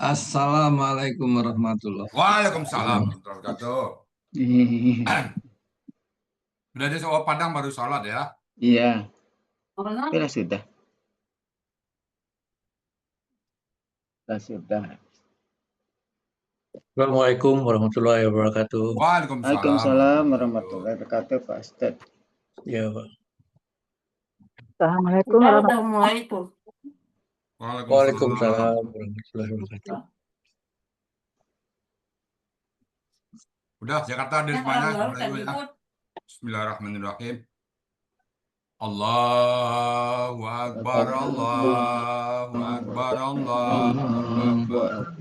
Assalamualaikum warahmatullahi Waalaikumsalam wabarakatuh. warahmatullahi wabarakatuh. Udah di Padang baru sholat ya? Iya, sudah. Assalamualaikum warahmatullahi wabarakatuh. Waalaikumsalam Waalaikumsalam warahmatullahi warahmatullahi wabarakatuh, Pak Ustadz. Ya, Pak. Assalamualaikum warahmatullahi wabarakatuh. Waalaikumsalam warahmatullahi wabarakatuh. Udah, Jakarta ada semuanya. Ya. Bismillahirrahmanirrahim. Allahu Akbar, Allahu Akbar, Allahu Akbar.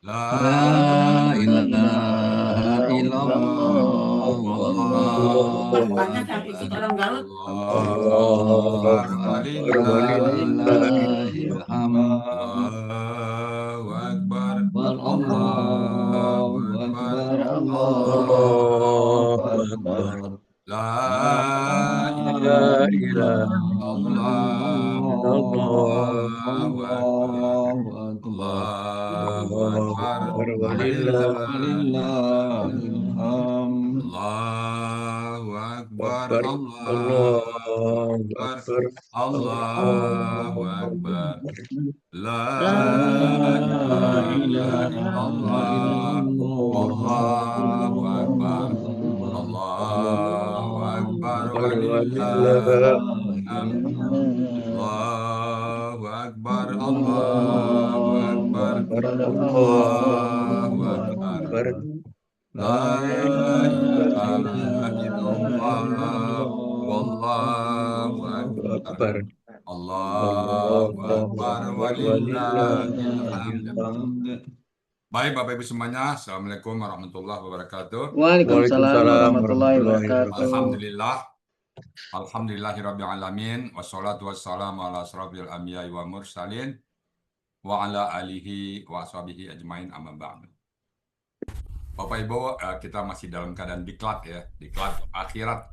La ilaha illallah, wallahu Banyak yang ikut orang Garut. Allahu Akbar, walillahil hamd. Allahu Akbar, Allahu akbar, Allahu Akbar. La La ilaha illallah, Allahu Akbar, Allahu Akbar, walillahil hamd. Allahu Akbar, Allahu Akbar. Allahu Akbar, La ilaha illallah, Allahu Akbar, Allahu Akbar, walillahil hamd. Allahu Akbar, Allahu Akbar, Allahu Akbar. La ilaha illallah, wallahu akbar. Allahu Akbar, walillahil hamd. Baik Bapak Ibu semuanya, Assalamualaikum warahmatullahi wabarakatuh. Waalaikumsalam warahmatullahi wabarakatuh. Alhamdulillah. Alhamdulillahirabbil alamin, wassalatu wassalamu ala asrofil anbiya'i wa mursalin wa ala alihi wa ashabihi ajmain, amma ba'd. Bapak Ibu, kita masih dalam keadaan diklat ya, diklat akhirat.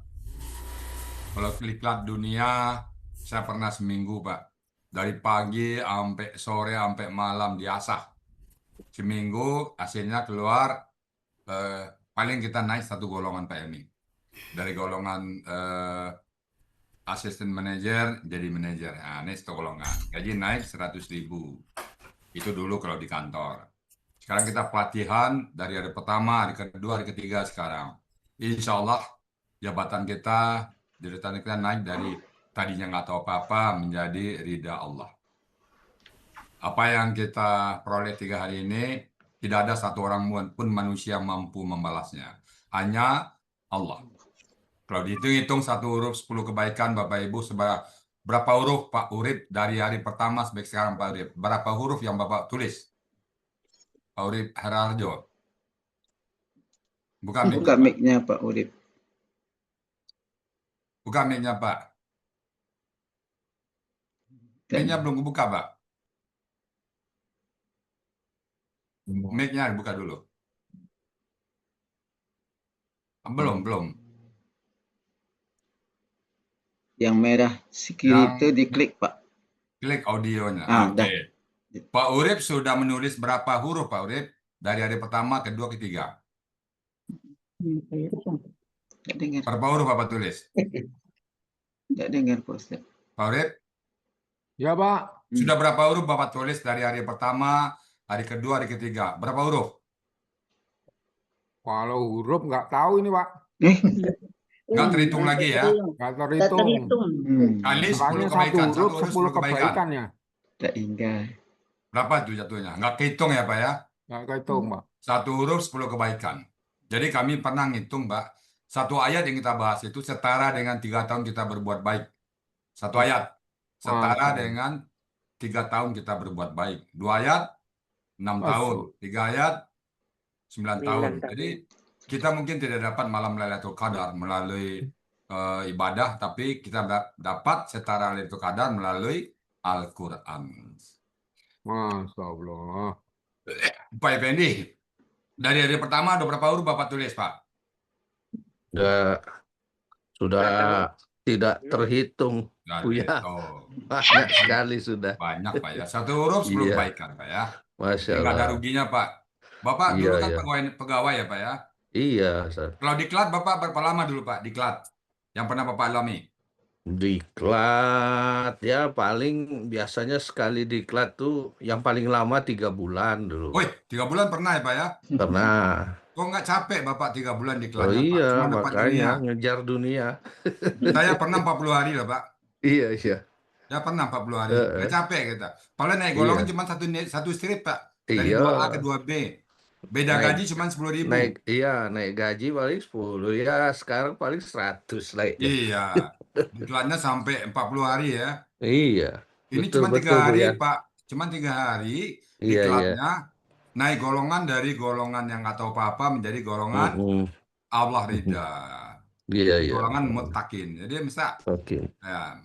Kalau diklat dunia, saya pernah seminggu Pak, dari pagi sampai sore sampai malam diasah. Seminggu hasilnya keluar, paling kita naik satu golongan Pak Emi. Dari golongan asisten manajer jadi manajer. Nah, ini satu golongan. Gaji naik 100.000. Itu dulu kalau di kantor. Sekarang kita pelatihan dari hari pertama, hari kedua, hari ketiga sekarang. Insya Allah jabatan kita, jabatan kita naik dari tadinya nggak tahu apa-apa menjadi ridha Allah. Apa yang kita peroleh 3 hari ini, tidak ada satu orang pun manusia mampu membalasnya. Hanya Allah. Kalau dihitung-hitung satu huruf 10 kebaikan, Bapak Ibu, berapa huruf Pak Urip dari hari pertama sampai sekarang Pak Urip? Berapa huruf yang Bapak tulis? Pak Urip Hararjo. Buka mic-nya Pak Urip. Buka mic-nya Pak. Mic-nya belum buka Pak. Mic-nya buka dulu. Belum. Yang merah kiri itu diklik Pak. Klik audionya. Oke. Pak Urip sudah menulis berapa huruf Pak Urip? Dari hari pertama, kedua, ketiga. Nggak dengar. Berapa huruf Bapak tulis? Nggak dengar Pak Ustadz. Pak Urip? Ya Pak. Sudah berapa huruf Bapak tulis dari hari pertama, hari kedua, hari ketiga? Berapa huruf? Kalau huruf nggak tahu ini Pak. Nggak terhitung lagi ya? Nggak terhitung. Kali 10 Makanya kebaikan. satu huruf 10 kebaikan ya. Nggak ingat. Berapa itu jatuhnya? Nggak kehitung ya Pak ya? Nggak kehitung Pak. Satu huruf 10 kebaikan. Jadi kami pernah ngitung Mbak, satu ayat yang kita bahas itu setara dengan 3 tahun kita berbuat baik. Satu ayat setara dengan 3 tahun kita berbuat baik. 2 ayat 6 tahun. 3 ayat 9 tahun. Jadi kita mungkin tidak dapat malam Lailatul Qadar melalui ibadah, tapi kita dapat setara Lailatul Qadar melalui Al-Quran. Masya Allah. Pak Effendi, dari hari pertama ada berapa huruf Bapak tulis Pak? Sudah tidak terhitung. Nggak Buya. terhitung. Banyak sekali sudah. Banyak Pak ya. Satu huruf 10 Iya. kebaikan Pak ya. Masya Nggak ada Allah. ruginya, Pak. Bapak Iya, dulu kan iya. pegawai ya, Pak ya? Iya, Ustaz. Kalau diklat Bapak berapa lama dulu, Pak? Diklat. Yang pernah Bapak alami? Diklat ya paling biasanya sekali diklat tuh yang paling lama 3 bulan dulu. Woi, 3 bulan pernah ya, Pak ya? Pernah. Kok nggak capek Bapak 3 bulan Oh diklatnya, Pak? iya, Cuma dapat makanya dunia. ngejar dunia. Saya pernah 40 hari loh, Pak. Iya, iya. Ya pernah 40 hari. Nggak Heeh. capek kita. Padahal naik golongan Iya. cuma satu strip, Pak. Dari Iya. 2A ke 2B. Beda Naik gaji cuma 10.000. naik gaji paling 10 ya, sekarang paling 100 naiknya. Iya. Diklatnya sampai 40 hari ya. Iya. Ini Betul cuma 3 betul Bu hari, ya. Pak. Cuma 3 hari Iya, iya. diklatnya naik golongan dari golongan yang nggak tahu apa-apa menjadi golongan Mm-mm. Allah ridha. Iya, iya. Golongan mutakin. Jadi misal Oke. ya,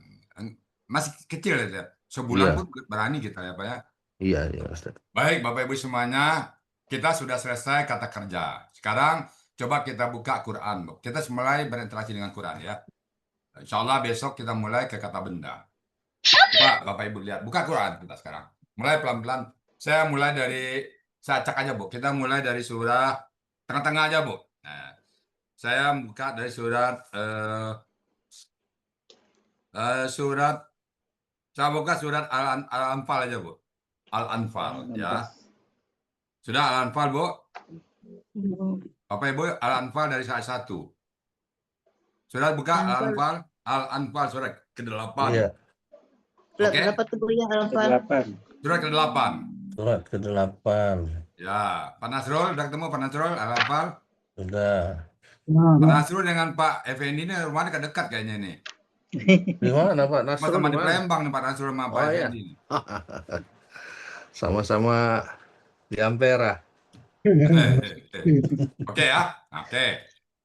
masih kecil ya. Sebulan Iya. pun berani kita ya, Pak ya. Iya, iya, Ustaz. Baik, Bapak Ibu semuanya, kita sudah selesai kata kerja. Sekarang coba kita buka Quran, Bu. Kita mulai berinteraksi dengan Quran ya. Insya Allah besok kita mulai ke kata benda. Coba Bapak Ibu lihat, buka Quran kita sekarang. Mulai pelan-pelan. Saya mulai dari, saya acak aja Bu. Kita mulai dari surah tengah-tengah aja Bu. Nah, saya buka dari surat saya buka surat Al-Anfal aja Bu. Al-Anfal ya. Sudah Al-Anfal Bu? Bapak Ibu, Al-Anfal dari ayat 1. Sudah buka Al-Anfal? Al-Anfal surat ke-8. Iya. Oke. Berapa tuh Bu ya Al-Anfal? Surat ke-8. Surat ke-8. Ya, Pak Nasrul, udah ketemu Pak Nasrul, Al-Anfal? Sudah. Pak Nasrul dengan Pak Effendi ini rumahnya dekat kayaknya nih. Di mana Pak Nasrul? Sama-sama di di mana? Palembang nih Pak Nasrul sama Pak Oh, iya. Effendi. Sama-sama di Ampera. Oke ya, oke.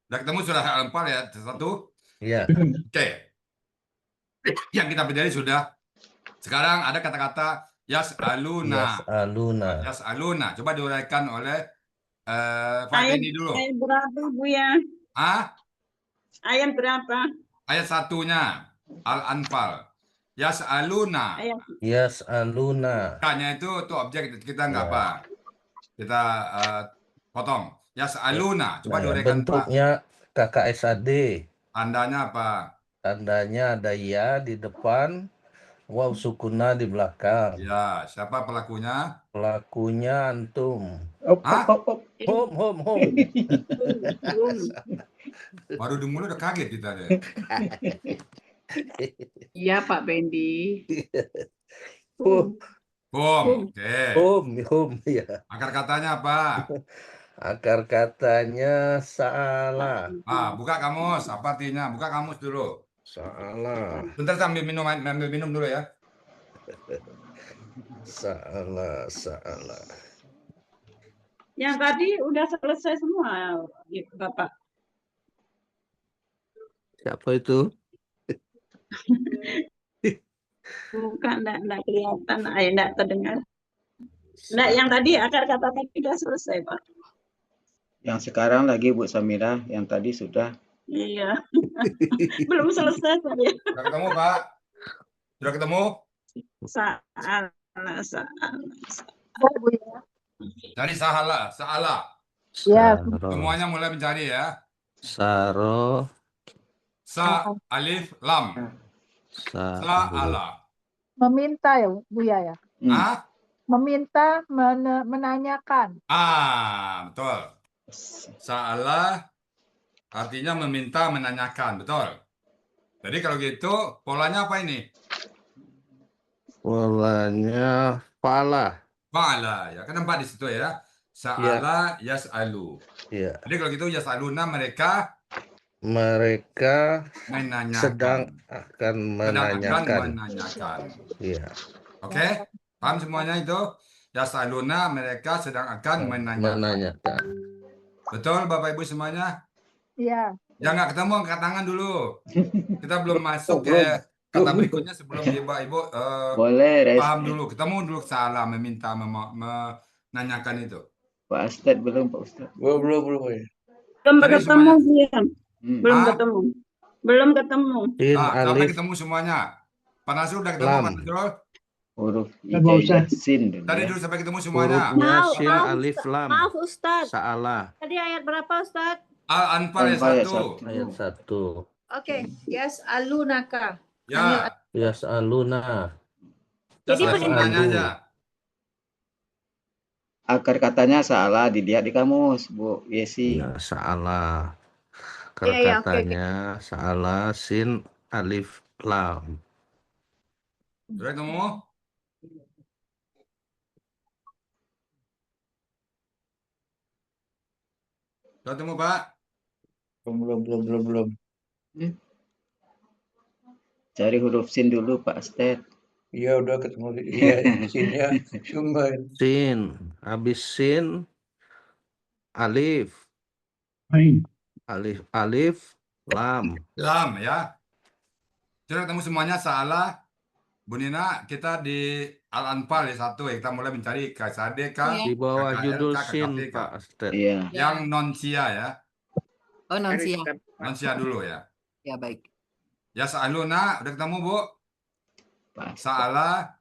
Udah ketemu sudah Al-Anfal ya, satu. Iya. Oke. Yang kita pelajari sudah. Sekarang ada kata-kata yas'aluna. Yas'aluna. Yas'aluna. Coba diuraikan oleh Pak Effendi dulu. Ayat berapa Bu ya? Ah, Ayat berapa? ayat 1-nya Al-Anfal. Yas'aluna. Yas'aluna. Tanya itu tuh objek kita nggak Ya. apa. Kita potong. Yas'aluna. Coba Nah, diuraikan Pak. bentuknya KKSAD. Tandanya apa? Tandanya ada ya di depan, waw sukuna di belakang. Ya, siapa pelakunya? Pelakunya antum. Hah? Home. Baru dengar udah kaget kita deh. Iya Pak Bendi. Home, Oke. home, ya. Akar katanya apa? Akar katanya salah. Buka kamus. Apa artinya? Buka kamus dulu. Salah. Bentar sambil minum dulu ya. Salah. Yang tadi udah selesai semua Bapak. Siapa itu? Bukan, enggak kelihatan, enggak terdengar. Enggak, yang tadi akar kata tadi udah selesai Pak. Yang sekarang lagi Bu Samira, yang tadi sudah. Iya. Belum selesai tadi. Sudah ketemu Pak? Sudah ketemu? Salah. Cari salah. Ya. Semuanya mulai mencari ya. Saro. Sa, alif, lam. Sa'ala. Meminta ya Bu ya. Meminta, menanyakan. Betul. Sa'ala artinya meminta, menanyakan, betul. Jadi kalau gitu polanya apa ini? Polanya fa'ala. Fa'ala ya, kan nampak di situ ya. Sa'ala yas'alu. Iya. Jadi kalau gitu yas'aluna mereka menanyakan. Sedang akan menanyakan. Iya. Oke? Paham semuanya itu? Yas'aluna mereka sedang akan menanyakan. Betul Bapak Ibu semuanya? Iya. Yang nggak ketemu angkat tangan dulu. Kita belum masuk ke kata berikutnya sebelum Ibu Boleh, paham dulu. Ketemu dulu salah meminta, menanyakan itu. Pak Ustadz belum, Pak Ustadz. Belum. Belum ketemu Bu ya. Belum ketemu. Sampai ketemu semuanya. Pak Nasrul udah ketemu Pak Nasrul? huruf Nggak usah. hijaiyah sin dulu Tadi ya. dulu sampai ketemu semuanya. Hurufnya Maaf, sin, maaf, alif, lam. maaf Ustadz. Salah. Tadi ayat berapa Ustadz? Al-Anfal ayat Al-Anfal ayat 1. 1. Ayat 1. Oke, yas'alunaka. Ya, Yas'aluna. Jadi saling pendengar menanya aja. Akar katanya salah dilihat di kamus, Bu Yesi. Ya, salah. Iya, iya, oke, oke. Katanya salah sin, alif, lam. Sudah ketemu? Sudah ketemu, Pak? Belum. Cari huruf sin dulu Pak Astet. Iya, udah ketemu. Iya, sinnya cuma Sin. Habis sin, alif. Ain. Alif, lam. Lam ya. Sudah ketemu semuanya salah. Bu Nina, kita di Al-Anfal ya 1 ya. Kita mulai mencari KSAD, Di bawah KKLK, judul sin, KKPK. Pak Astet. Iya. Yang non-sia ya. Oh, nanti ya. Non-sia dulu ya. Ya, baik. Ya Sa'aluna, udah ketemu Bu? Pak Astet. Salah.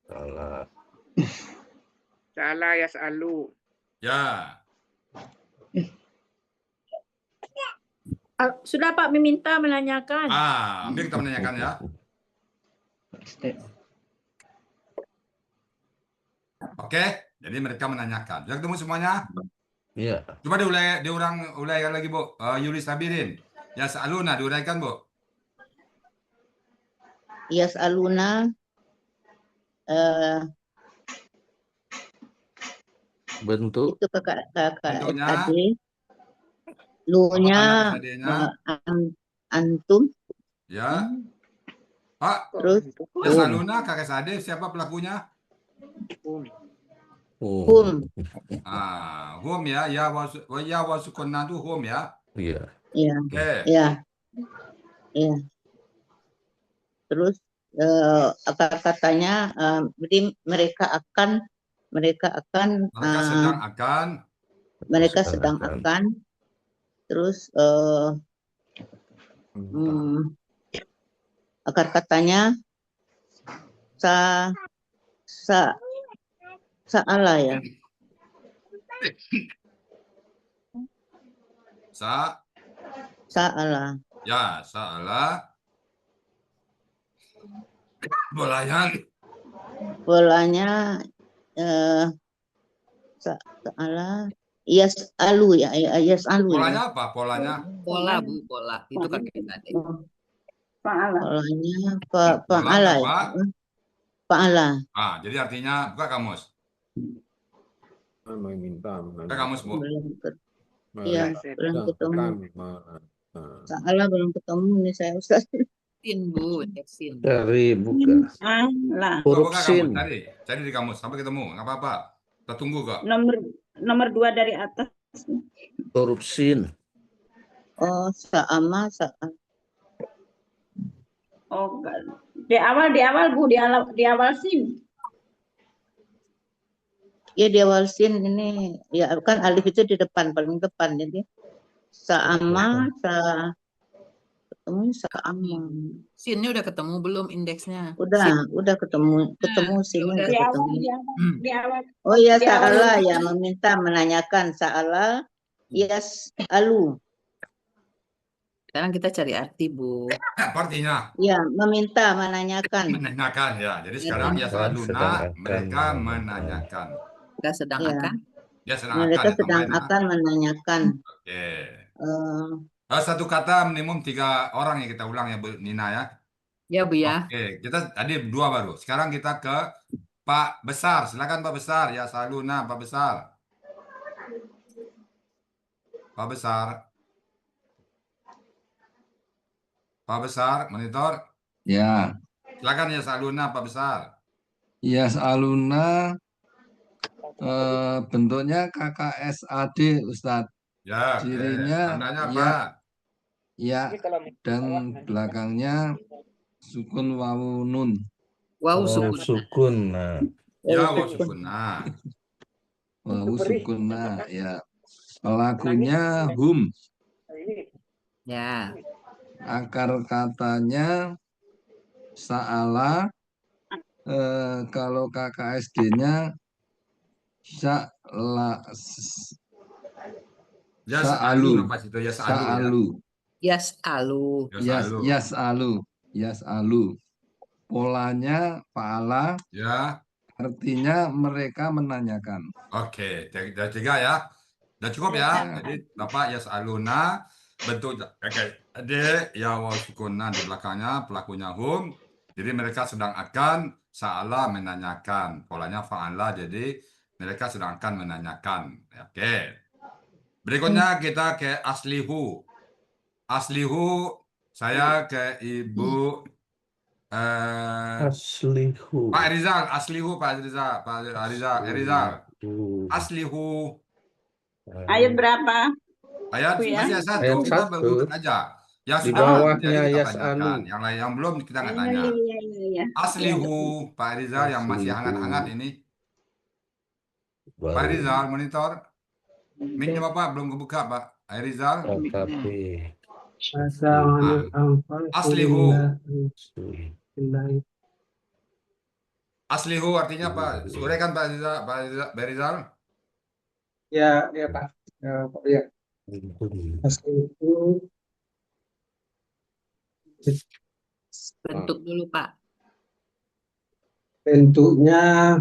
Salah. Salah yas'alu. Ya. Sudah Pak meminta menanyakan. Ambil kita menanyakan ya. Pak Astet. Oke, jadi mereka menanyakan. Sudah ketemu semuanya? Iya. Coba diuraikan lagi Bu. Yuli Sabirin. Ya Sa'aluna, diuraikan Bu. Yas'aluna Bentuk. itu kakak Bentuknya? tadi. Lu-nya KSAD-nya? antum. Ya. Pak, Terus ya Sa'aluna, KSAD, siapa pelakunya? hum. Hum ya. Ya wasukonna itu hum ya. Iya. Ya, Oke. ya, ya. Terus katanya jadi mereka sedang akan terus akar katanya sa'ala ya. Sa'ala. Ya, salah. Bolanya sa'ala yas'alu ya, yas'alu ya. Polanya apa? Polanya? Pola Bu, pola. Itu kan tadi. Polanya fa'ala ya. Fa'ala. Jadi artinya buka kamus. Meminta. Buka kamus Bu. Iya, belum ketemu. Salah belum ketemu nih saya Ustaz. Sin Bu, sin. Dari buka. Huruf Buka sin. kamus, cari di kamus sampai ketemu, nggak apa-apa. Kita tunggu kok. Nomor 2 dari atas. Huruf sin. Oh, sa'ama. Oh, di awal Bu, di awal sin. Ya di awal sin ini ya kan alif itu di depan paling depan jadi sa'ama ketemu sa'ama. Sinnya udah ketemu belum indeksnya? Udah ketemu sinnya udah ketemu. Di awal. Oh ya di awal. sa'ala ya meminta menanyakan sa'ala yas'alu. Sekarang kita cari arti Bu. Artinya? Ya meminta menanyakan. Menanyakan ya. Jadi sekarang ya Sa'aluna mereka menanyakan. Kita sedang akan. Ya Mereka sedang akan menanyakan. Oke. Satu kata minimum 3 orang ya kita ulang ya Bu Nina ya. Ya Bu ya. Oke, kita tadi 2 baru. Sekarang kita ke Pak Besar. Silakan Pak Besar. Ya Sa'aluna Pak Besar. Pak Besar. Pak Besar, monitor. Ya. Silakan ya Sa'aluna Pak Besar. Ya Sa'aluna bentuknya KKSAD Ustadz. Ya, cirinya tandanya apa? Ya dan belakangnya sukun wawu nun. Wawu sukun. Ya, wawu sukun. Wawu sukun ya. Pelakunya hum. Ya. Akar katanya sa'ala Kalau KKSD-nya Ya Sa'alu. pas itu ya ya. Yas'alu. Yas'alu. Polanya fa'ala, Ya. artinya mereka menanyakan. Oke, tiga ya. Udah cukup ya. Jadi Bapak yas'aluna bentuk adik ya waw sukunan di belakangnya pelakunya hum. Jadi mereka sedang akan sa'ala menanyakan. Polanya fa'ala jadi mereka sedang akan menanyakan. Oke. Berikutnya kita ke aslihu. Aslihu saya ke Ibu Aslihu. Pak Rizal, aslihu Pak Rizal, Rizal. Aslihu. Ayat berapa? Ayat Bu ya? masih ayat 1, Ayat kita 1. berurut aja. Yang Di sudah bawahnya jadi kita yas'alu. tanyakan. Yang lain yang belum kita nggak tanya. Iya. Aslihu Pak Rizal yang masih hangat-hangat ini. Pak Rizal monitor. Mic-nya Bapak belum kebuka Pak. Rizal. KKP. Aslihu. Aslihu artinya apa? Uraikan Pak Rizal. Ya Pak. Ya. Aslihu. Bentuk dulu, Pak. Bentuknya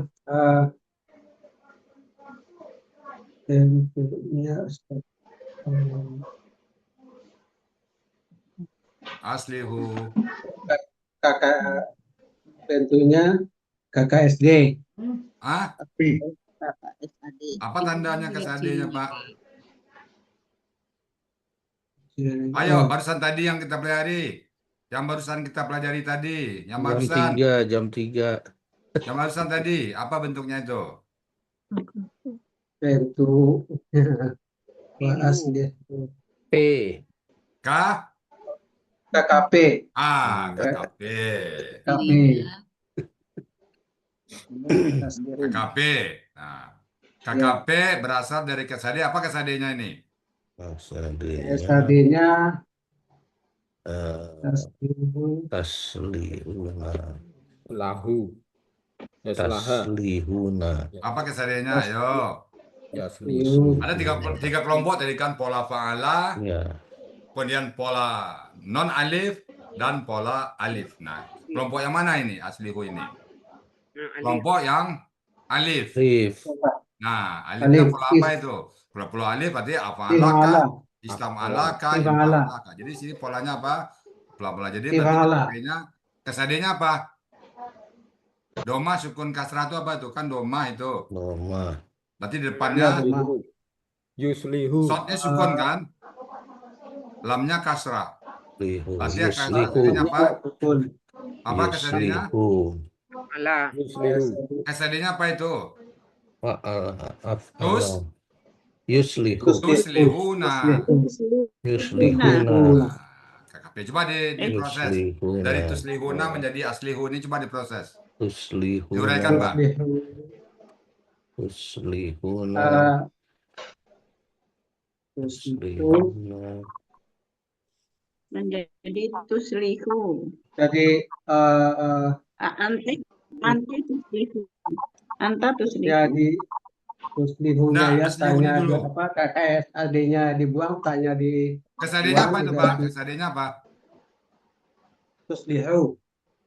Aslihu. bentuknya KKSD. Apa tandanya KKSD-nya Pak? Ayo, barusan tadi yang kita pelajari. Yang barusan kita pelajari tadi. Yang barusan. Jam 3. Yang barusan tadi, apa bentuknya itu? Bentuknya asli. P. KKP. KKP. KKP. Nah, KKP berasal dari KSD. Apa KSD-nya ini? KSD-nya Taslihuna. Apa KSD-nya? Ayo. Ada tiga kelompok tadi kan, pola fa'ala, kemudian pola non alif dan pola alif. Nah, kelompok yang mana ini aslihu ini? Kelompok yang alif. Nah, alifnya pola apa itu? Pola alif berarti afa'alaka, istam'alaka, infa'alaka. Jadi sini polanya apa? Pola-pola. Jadi berarti KSD-nya apa? Doma sukun kasrah itu apa itu? Kan doma itu. Doma. Berarti di depannya Yuslihu. shotnya sukun kan? Lamnya kasrah. Berarti Yuslihu. apa? Apa KSD-nya? Yuslihu. KSD-nya apa itu? Yuslihu. Tuslihuna. KKP coba diproses. Dari tuslihuna menjadi aslihu ini coba diproses. Tuslihuna. Diuraikan, Pak. Tuslihuna. Menjadi tuslihu. Jadi anti tuslihu. Anta tuslihu. Jadi tuslihunya ya tanya apa KKSD-nya dibuang, tanya di KSD-nya apa itu, Pak? KSD-nya apa? Tuslihu.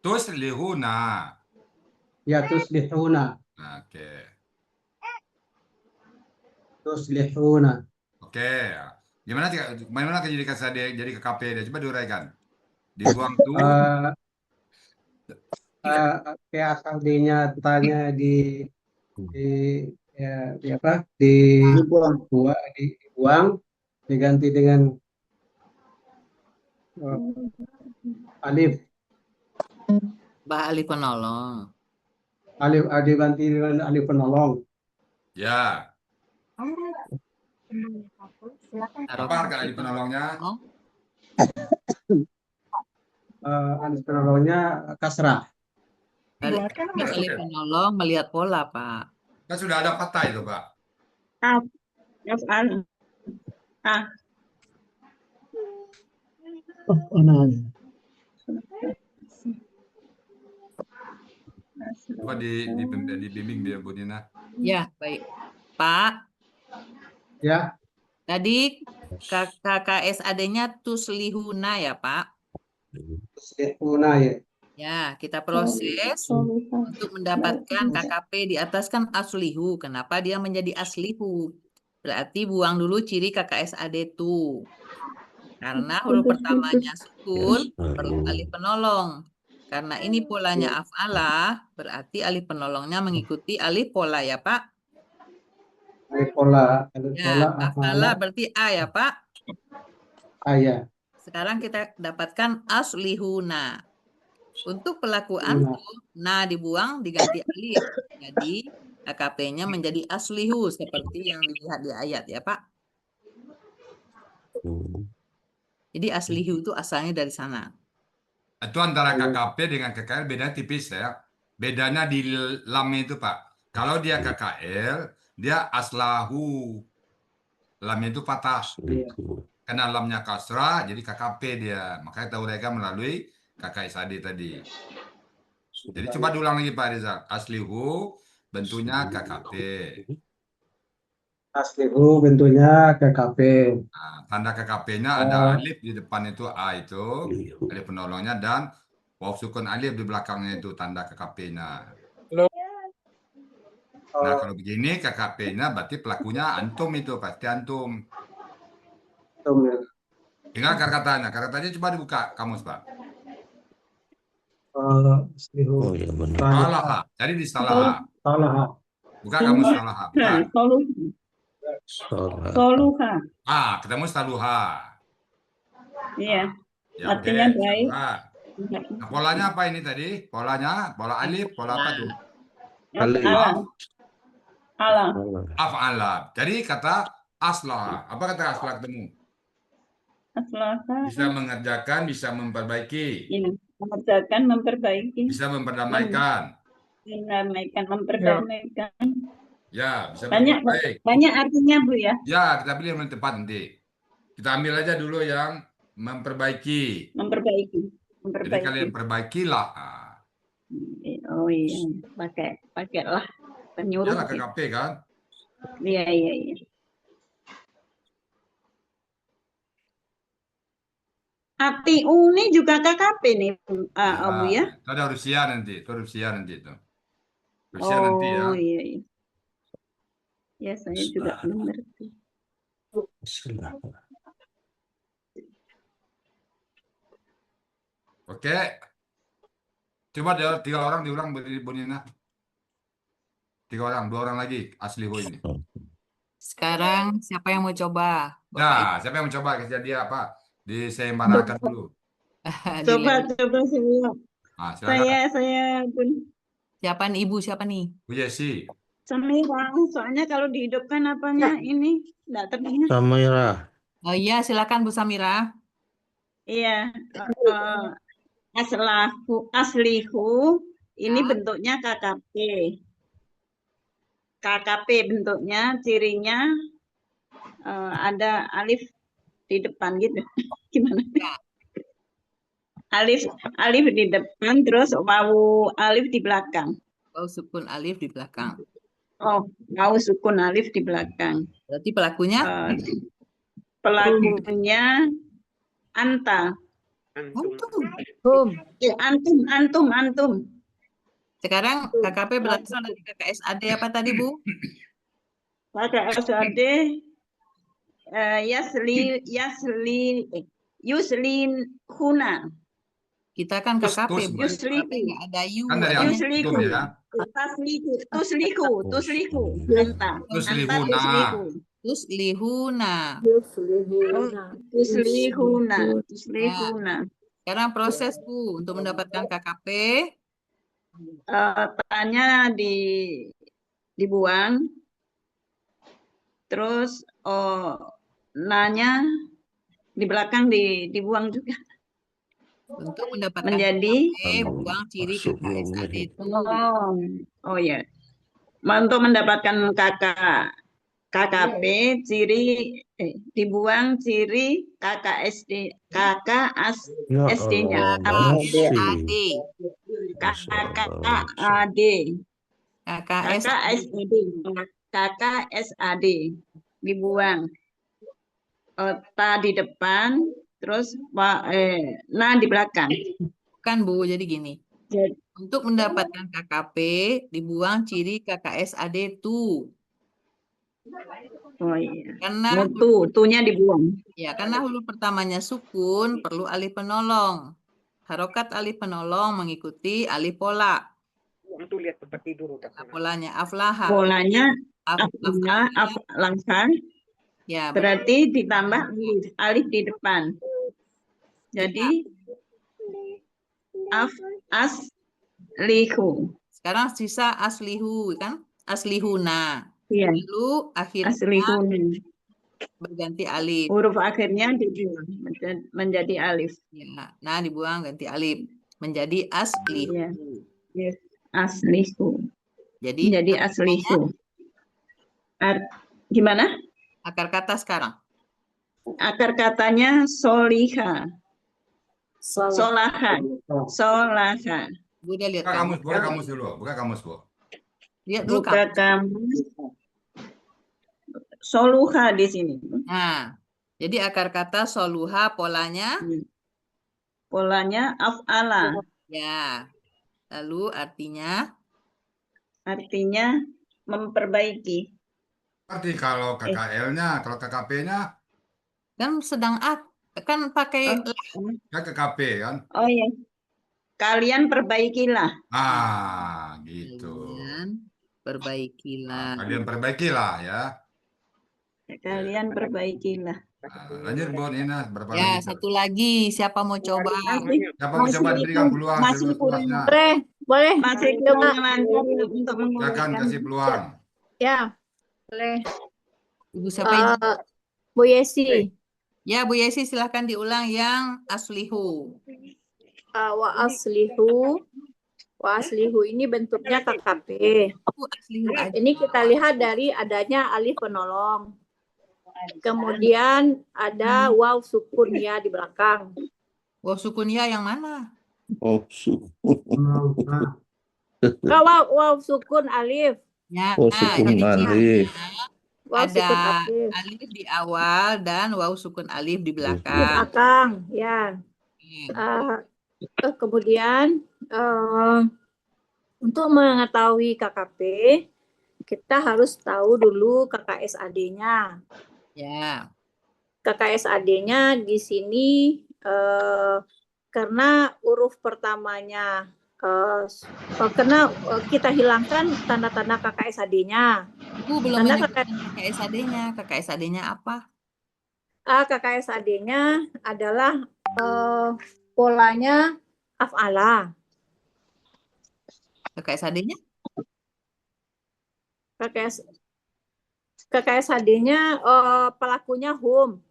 Tuslihuna. Ya tuslihuna. Oke. Tuslihuna. Oke. Gimana jadi KSD jadi KKP dia? Coba diuraikan. Dibuang tuh. KSD-nya tanya dibuang diganti dengan alif. Alif penolong. Alif diganti dengan alif penolong. Ya. Apa harga alif penolongnya? Alif penolongnya kasrah. Alif penolong melihat pola, Pak. Kan sudah ada patah itu, Pak. Coba dibimbing biar Bu Nina. Ya, baik. Pak, Ya, tadi KKSAD-nya Tuslihuna ya, Pak? Tuslihuna ya. Ya, kita proses untuk mendapatkan KKP di atas kan aslihu. Kenapa dia menjadi aslihu? Berarti buang dulu ciri KKSAD itu. Karena huruf pertamanya sukun, perlu alif penolong. Karena ini polanya af'alah, berarti alif penolongnya mengikuti alif pola ya, Pak? Alif pola, Ya, af'alah berarti A ya, Pak? ayah. Sekarang kita dapatkan aslihuna. Untuk pelaku antum, nah dibuang diganti alif. Jadi KKP-nya menjadi aslihu seperti yang dilihat di ayat ya, Pak. Jadi aslihu itu asalnya dari sana. Itu antara KKP dengan KKL beda tipis ya. Bedanya di lam itu Pak. Kalau dia KKL, dia aslahu. Lamnya itu patah. Karena lamnya kasrah, jadi KKP dia. Makanya tahu mereka melalui KKSAD tadi. Jadi coba diulang lagi Pak Rizal. Aslihu bentuknya KKP. Aslihu bentuknya KKP. Nah, tanda KKP-nya ada alif di depan itu A itu, alif penolongnya, dan waw sukun alif di belakangnya itu tanda KKP-nya. Nah, kalau begini KKP-nya berarti pelakunya antum itu, pasti antum. Tinggal kata-katanya. Kata-katanya coba dibuka kamus, Pak. Aslihu. Salah. Jadi di salah. Salah. Buka kamus salah. Buka. Soluha. Ketemu saluha. Iya. Ya, Artinya oke. baik. Saluha. Nah, polanya apa ini tadi? Polanya, pola alif, pola apa tuh? Alam. Af'ala. Jadi kata aslah. Apa kata aslah ketemu? Aslaha. Bisa mengerjakan, bisa memperbaiki. Ini mengerjakan, memperbaiki. Bisa memperdamaikan. Mendamaikan, memperdamaikan. Ya, bisa Banyak, baik. banyak artinya Bu ya. Ya, kita pilih yang tepat nanti. Kita ambil aja dulu yang memperbaiki. Memperbaiki. Jadi kalian perbaikilah. Oh iya, pakailah penyuruh. Yalah KKP kan? Iya. ATU ini juga KKP nih, Bu ya? Itu ada Rusia nanti. Itu Rusia nanti itu. Rusia nanti ya. Oh iya. Ya, saya juga belum ngerti. Oke. Coba 3 orang diulang Bu Nina. 3 orang, 2 orang lagi aslihu ini. Sekarang siapa yang mau coba? Nah, siapa yang mencoba? Kasih dia apa? Disembarakan dulu. Coba saya. Silakan. Saya pun. Siapa nih Ibu? Siapa nih? Bu Yesi. Samira, soalnya kalau dihidupkan apanya ini enggak terdengar. Samira. Oh iya, silakan Bu Samira. Iya, aslihu ini bentuknya KKP. KKP bentuknya, cirinya ada alif di depan gitu. Gimana? Alif di depan, terus wawu alif di belakang. Wawu sukun alif di belakang. Oh, wawu sukun alif di belakang. Berarti pelakunya? Pelakunya anta. Antum. Sekarang KKP berasal dari KKSAD apa tadi Bu? KKSAD yuslin huna. Kita kan KKP, nggak ada yu. Kan dari antum ya. Tuslihuna. Sekarang proses Bu untuk mendapatkan KKP. Tanya dibuang, terus nanya di belakang dibuang juga. Untuk mendapatkan menjadi buang ciri KKSAD itu. Oh ya. Untuk mendapatkan kakak KKP ciri dibuang ciri KKSD Ya SD-nya. Allah, KKSAD. masih. Masya Allah, masya KKSAD dibuang. Ta di depan, terus nah di belakang. Kan Bu, jadi gini. Jadi, Untuk mendapatkan KKP, dibuang ciri KKSAD tu. oh iya. Karena Tunya dibuang. ya, karena huruf pertamanya sukun, perlu alif penolong. Harokat alif penolong mengikuti alif pola. Nah, polanya aflaha. Polanya Aflaha. langsung. Ya, Berarti ditambah alif di depan. Jadi aslihu. sekarang sisa aslihu kan? Aslihuna. Iya. Lalu akhirnya Aslihun. berganti alif. Huruf akhirnya dibuang menjadi alif. Ya, nah dibuang ganti alif menjadi aslihu. Iya. Yes. Aslihu. Jadi aslihu. Gimana? akar kata sekarang. Akar katanya soliha. Solaha. Solaha. Bu udah lihat Buka kamus. kamus, buka kamus dulu. Buka kamus, Bu. Lihat dulu Buka kamus. Soluha di sini. Nah, jadi akar kata soluha polanya Polanya af'ala. ya. Lalu artinya memperbaiki. Berarti kalau KKL-nya, kalau KKP-nya, kan sedang kan pakai kan KKP kan? Oh iya. Kalian perbaikilah. Ah, gitu. perbaikilah. Kalian perbaikilah ya. Kalian perbaikilah. Lanjut Bu Nina, berapa Ya, lagi? satu lagi. Siapa mau coba? Siapa mau coba diberikan peluang masih kurang. seluas-luasnya? Boleh. Masih kurang lancar untuk Silakan menggunakan. kasih peluang. Ya, boleh. Ibu siapa ini? Bu Yesi. Ya, Bu Yesi silahkan diulang yang aslihu. Wa aslihu. Wa aslihu ini bentuknya KKP. Aslihu aja. Ini kita lihat dari adanya alif penolong. Kemudian ada waw sukun ya di belakang. Waw sukun ya yang mana? Oh, Waw sukun alif. Ya, oh sukun jadi alif. Waw ada sukun alif. alif di awal dan waw sukun alif di Di belakang. belakang, ya. Kemudian untuk mengetahui KKP, kita harus tahu dulu KKSAD-nya. Ya. KKSAD-nya di sini karena huruf pertamanya karena kita hilangkan tanda-tanda KKSAD-nya. Ibu belum menyebutkan KKSAD-nya. KKSAD-nya apa? KKSAD-nya adalah polanya af'ala. KKSAD-nya? KKSAD-nya pelakunya hum.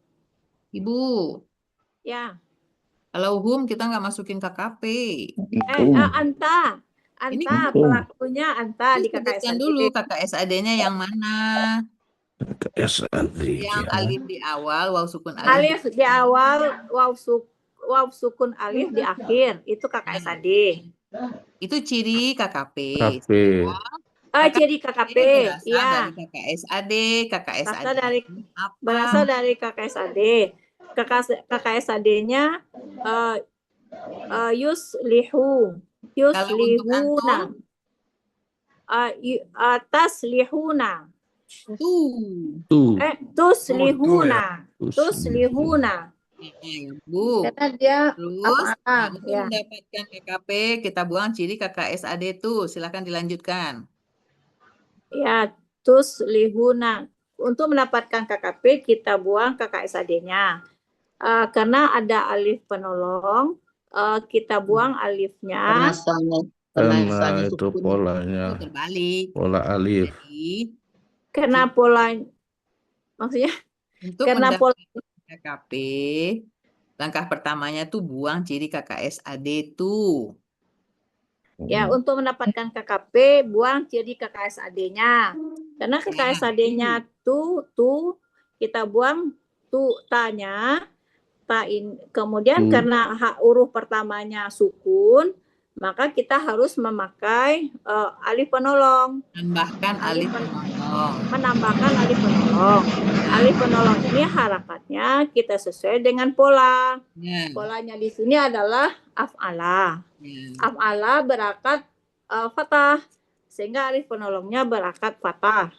Ibu. Ya. Kalau hum kita nggak masukin KKP. Anta. Anta, pelakunya anta di KKSAD. Dulu KKSAD-nya yang mana? KKSAD. Yang alif di awal, waw sukun alif. Alif di awal, waw sukun alif di akhir. Itu KKSAD. Itu ciri KKP. Ciri KKP, iya. Dari KKSAD, KKSAD. Berasal dari KKSAD. KKSAD-nya yuslihuna. Taslihuna. Tuslihuna. Tuslihuna. Bu. Karena dia Terus untuk mendapatkan KKP kita buang ciri KKSAD itu. Silakan dilanjutkan. Ya, tuslihuna. Untuk mendapatkan KKP kita buang KKSAD-nya. Karena ada alif penolong, kita buang alifnya. Karena itu polanya. Terbalik. Pola alif. Jadi, karena pola, maksudnya? Untuk karena pola KKP, langkah pertamanya tuh buang ciri KKSAD tuh. Ya, untuk mendapatkan KKP, buang ciri KKSAD-nya. Karena KKSAD-nya tu, kita buang tu tanya, kemudian karena huruf pertamanya sukun, maka kita harus memakai alif penolong. Tambahkan alif penolong. Menambahkan alif penolong. Alif penolong ini harakatnya kita sesuai dengan pola. Polanya di sini adalah af'ala. Af'ala berakat fathah, sehingga alif penolongnya berakat fathah.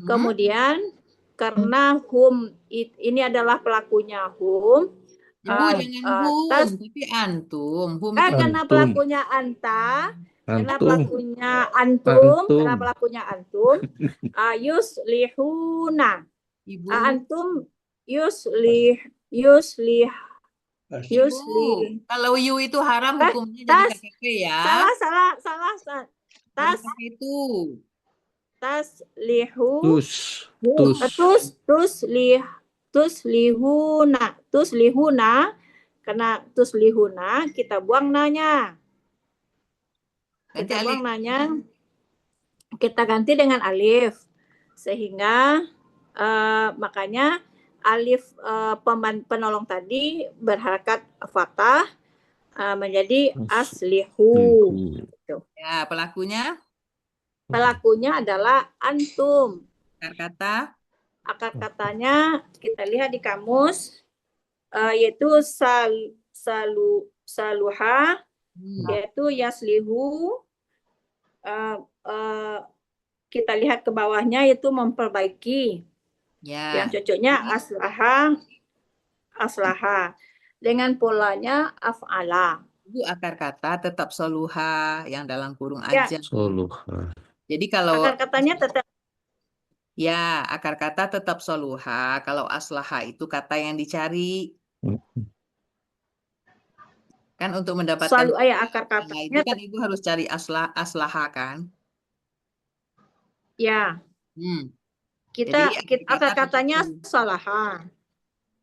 Kemudian karena hum ini adalah pelakunya hum. Ibu jangan hum, tapi antum. Hum Karena pelakunya anta, karena pelakunya antum, karena pelakunya antum, yuslihuna. Ibu. Antum yuslih. Kalau yu itu haram hukumnya jadi KKP ya. Salah. Itu. Taslihu. Tuslihuna. Karena tuslihuna kita buang nanya. Kita buang nanya. Kita ganti dengan alif. Sehingga makanya alif penolong tadi berharakat fathah menjadi aslihu. Ya, pelakunya? Pelakunya adalah antum. Akar katanya kita lihat di kamus, yaitu saluha, yaitu yaslihu. Kita lihat ke bawahnya yaitu memperbaiki. Yang cocoknya aslaha. Dengan polanya af'ala. Ibu, akar kata tetap soluha yang dalam kurung aja. Soluha. Jadi kalau akar katanya tetap akar kata tetap soluha. Kalau aslaha itu kata yang dicari. Kan untuk mendapatkan akar katanya itu kan ibu harus cari aslaha kan? Ya. Jadi, akar katanya salaha.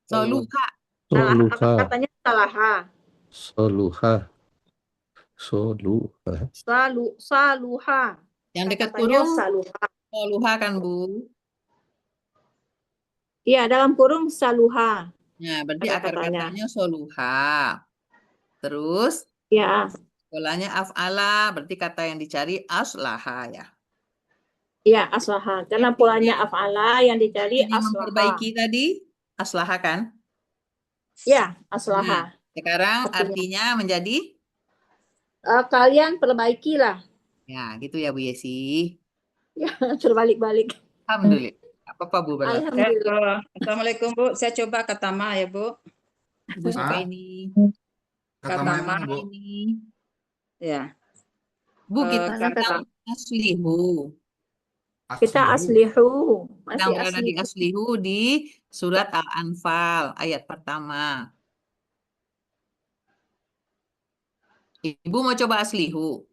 Soluha. Akar katanya salaha. Saluha. Yang dekat kurung soluha kan, Bu? Iya, dalam kurung saluha. Nah, berarti akar katanya soluha. Terus polanya af'ala, berarti kata yang dicari aslaha ya. Iya, aslaha. Karena polanya af'ala yang dicari aslaha. Memperbaiki tadi aslaha kan? Iya, aslaha. Sekarang artinya menjadi? Kalian perbaikilah. Ya, gitu ya Bu Yesi. Ya, terbalik-balik. Alhamdulillah. Apa Bu Bella? Alhamdulillah. Assalamualaikum Bu. Saya coba katama ya Bu. Bu suka ini. Katama ini. Ya. Bu, kita aslihu. Kita aslihu. Sedang berada di aslihu di surat Al-Anfal ayat pertama. Ibu mau coba aslihu?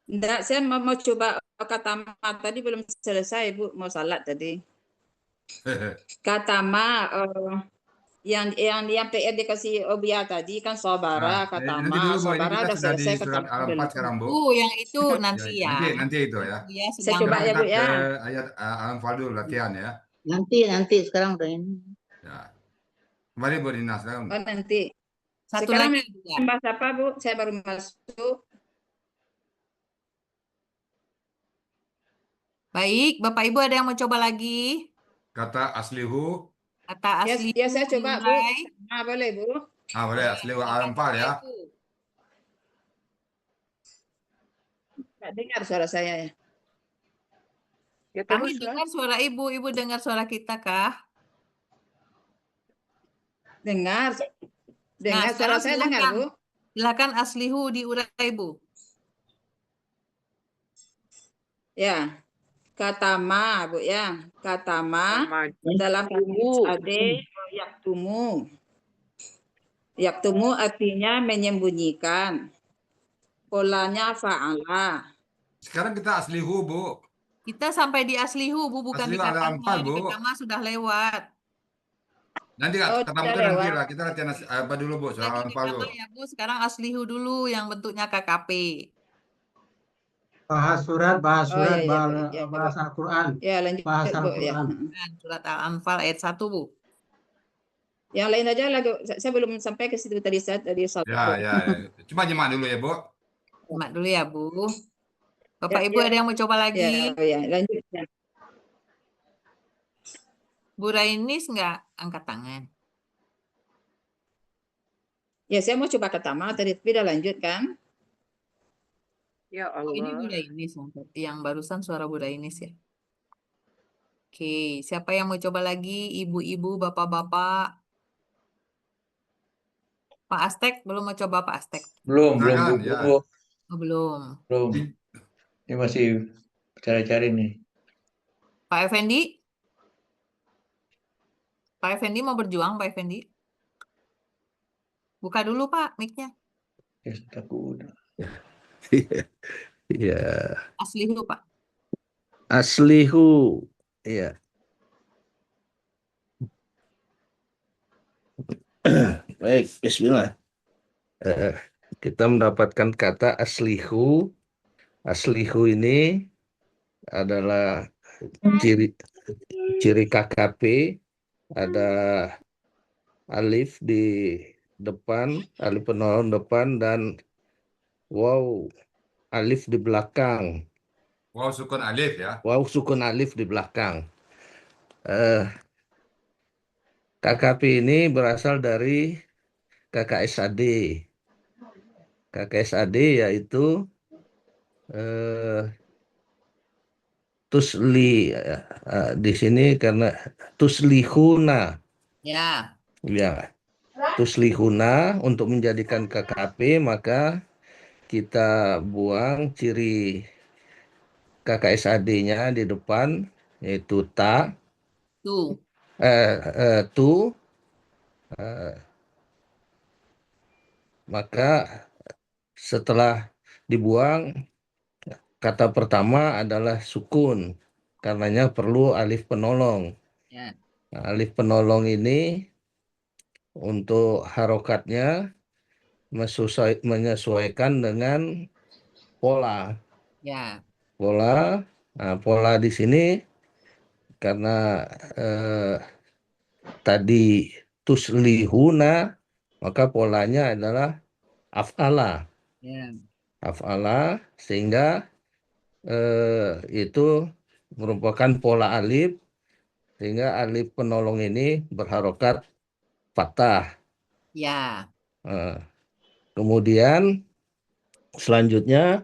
Enggak, saya mau coba katama tadi belum selesai Bu, mau salat tadi. Katama yang PR dikasih Obia tadi kan sobara, katama, sobara udah selesai surat Al-Anfal sekarang Bu. Yang itu nanti ya. Nanti itu ya. Saya coba ya Bu ya. Ayat Al-Anfal dulu latihan ya. Nanti sekarang udah ini. Ya. Kembali Bu Dina sekarang. Oh nanti. Satu Sekarang lagi bahas apa Bu? Saya baru masuk. Baik, Bapak Ibu ada yang mau coba lagi? Kata aslihu. Kata aslihu. Ya saya coba Bu. Boleh Bu. Boleh aslihu Al-Anfal ya. Nggak dengar suara saya ya. Kami dengar suara Ibu. Ibu dengar suara kita kah? Dengar. Dengar suara saya dengar Bu. Silakan aslihu diurai Bu. Ya. Katama Bu ya. Katama dalam KKSAD yaktumu. Yaktumu artinya menyembunyikan. Polanya fa'ala. Sekarang kita aslihu Bu. Kita sampai di aslihu Bu, bukan Aslihu di katama. Al-Anfal, Bu. Di katama sudah lewat. Nanti katama itu nanti lah. Kita latihan apa dulu Bu? Soal Al-Anfal dulu. Ya Bu, sekarang aslihu dulu yang bentuknya KKP. bahas Oh iya surat, iya Bu. Ya, bahas Al-Quran, ya lanjut bahas Bu ya. Al-Quran. Surat Al-Anfal ayat 1, Bu. Yang lain aja lagi. Saya belum sampai ke situ tadi Ya, satu. ya, ya. Cuma nyimak dulu ya, Bu. Simak dulu ya, Bu. Bapak Ya, Ibu ada yang mau coba lagi? ya lanjut. Ya. Bu Rainis nggak angkat tangan? Ya, saya mau coba pertama tadi tapi udah lanjut kan? Ya Oh, ini Bu Allah. Rainis yang barusan suara Bu Rainis ya. Oke, siapa yang mau coba lagi? Ibu-ibu, bapak-bapak. Pak Astek belum mau coba Pak Astek? Belum Bu. Ya. Oh, belum. Belum. Ini masih cari-cari nih. Pak Effendi? Pak Effendi mau berjuang, Pak Effendi? Buka dulu Pak mic-nya. Ya, takut. Iya. Aslihu Pak. Aslihu. Iya. Baik, bismillah. Kita mendapatkan kata aslihu. Aslihu ini adalah ciri KKP, ada alif di depan, alif penolong depan, dan waw alif di belakang. Wow, sukun alif ya. Waw sukun alif di belakang. KKP ini berasal dari KKSAD. KKSAD yaitu tusli di sini karena tuslihuna. Ya. Ya. Tuslihuna untuk menjadikan KKP maka kita buang ciri KKSAD-nya di depan yaitu ta. Tu. Maka setelah dibuang kata pertama adalah sukun, karenanya perlu alif penolong. Ya. Nah, alif penolong ini untuk harokatnya menyesuaikan dengan pola. Ya. Pola, nah, pola di sini karena tadi tuslihuna, maka polanya adalah af'ala. Ya. Af'ala sehingga itu merupakan pola alif sehingga alif penolong ini berharokat fathah. Ya. Kemudian selanjutnya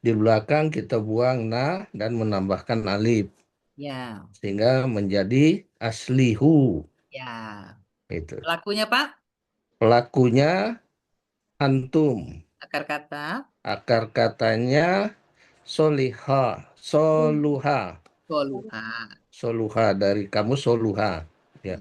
di belakang kita buang na dan menambahkan alif. Ya. Sehingga menjadi aslihu. Ya. Itu. Pelakunya Pak? Pelakunya antum. Akar kata? Akar katanya soliha, soluha. Soluha. Soluha dari kamu soluha. Ya.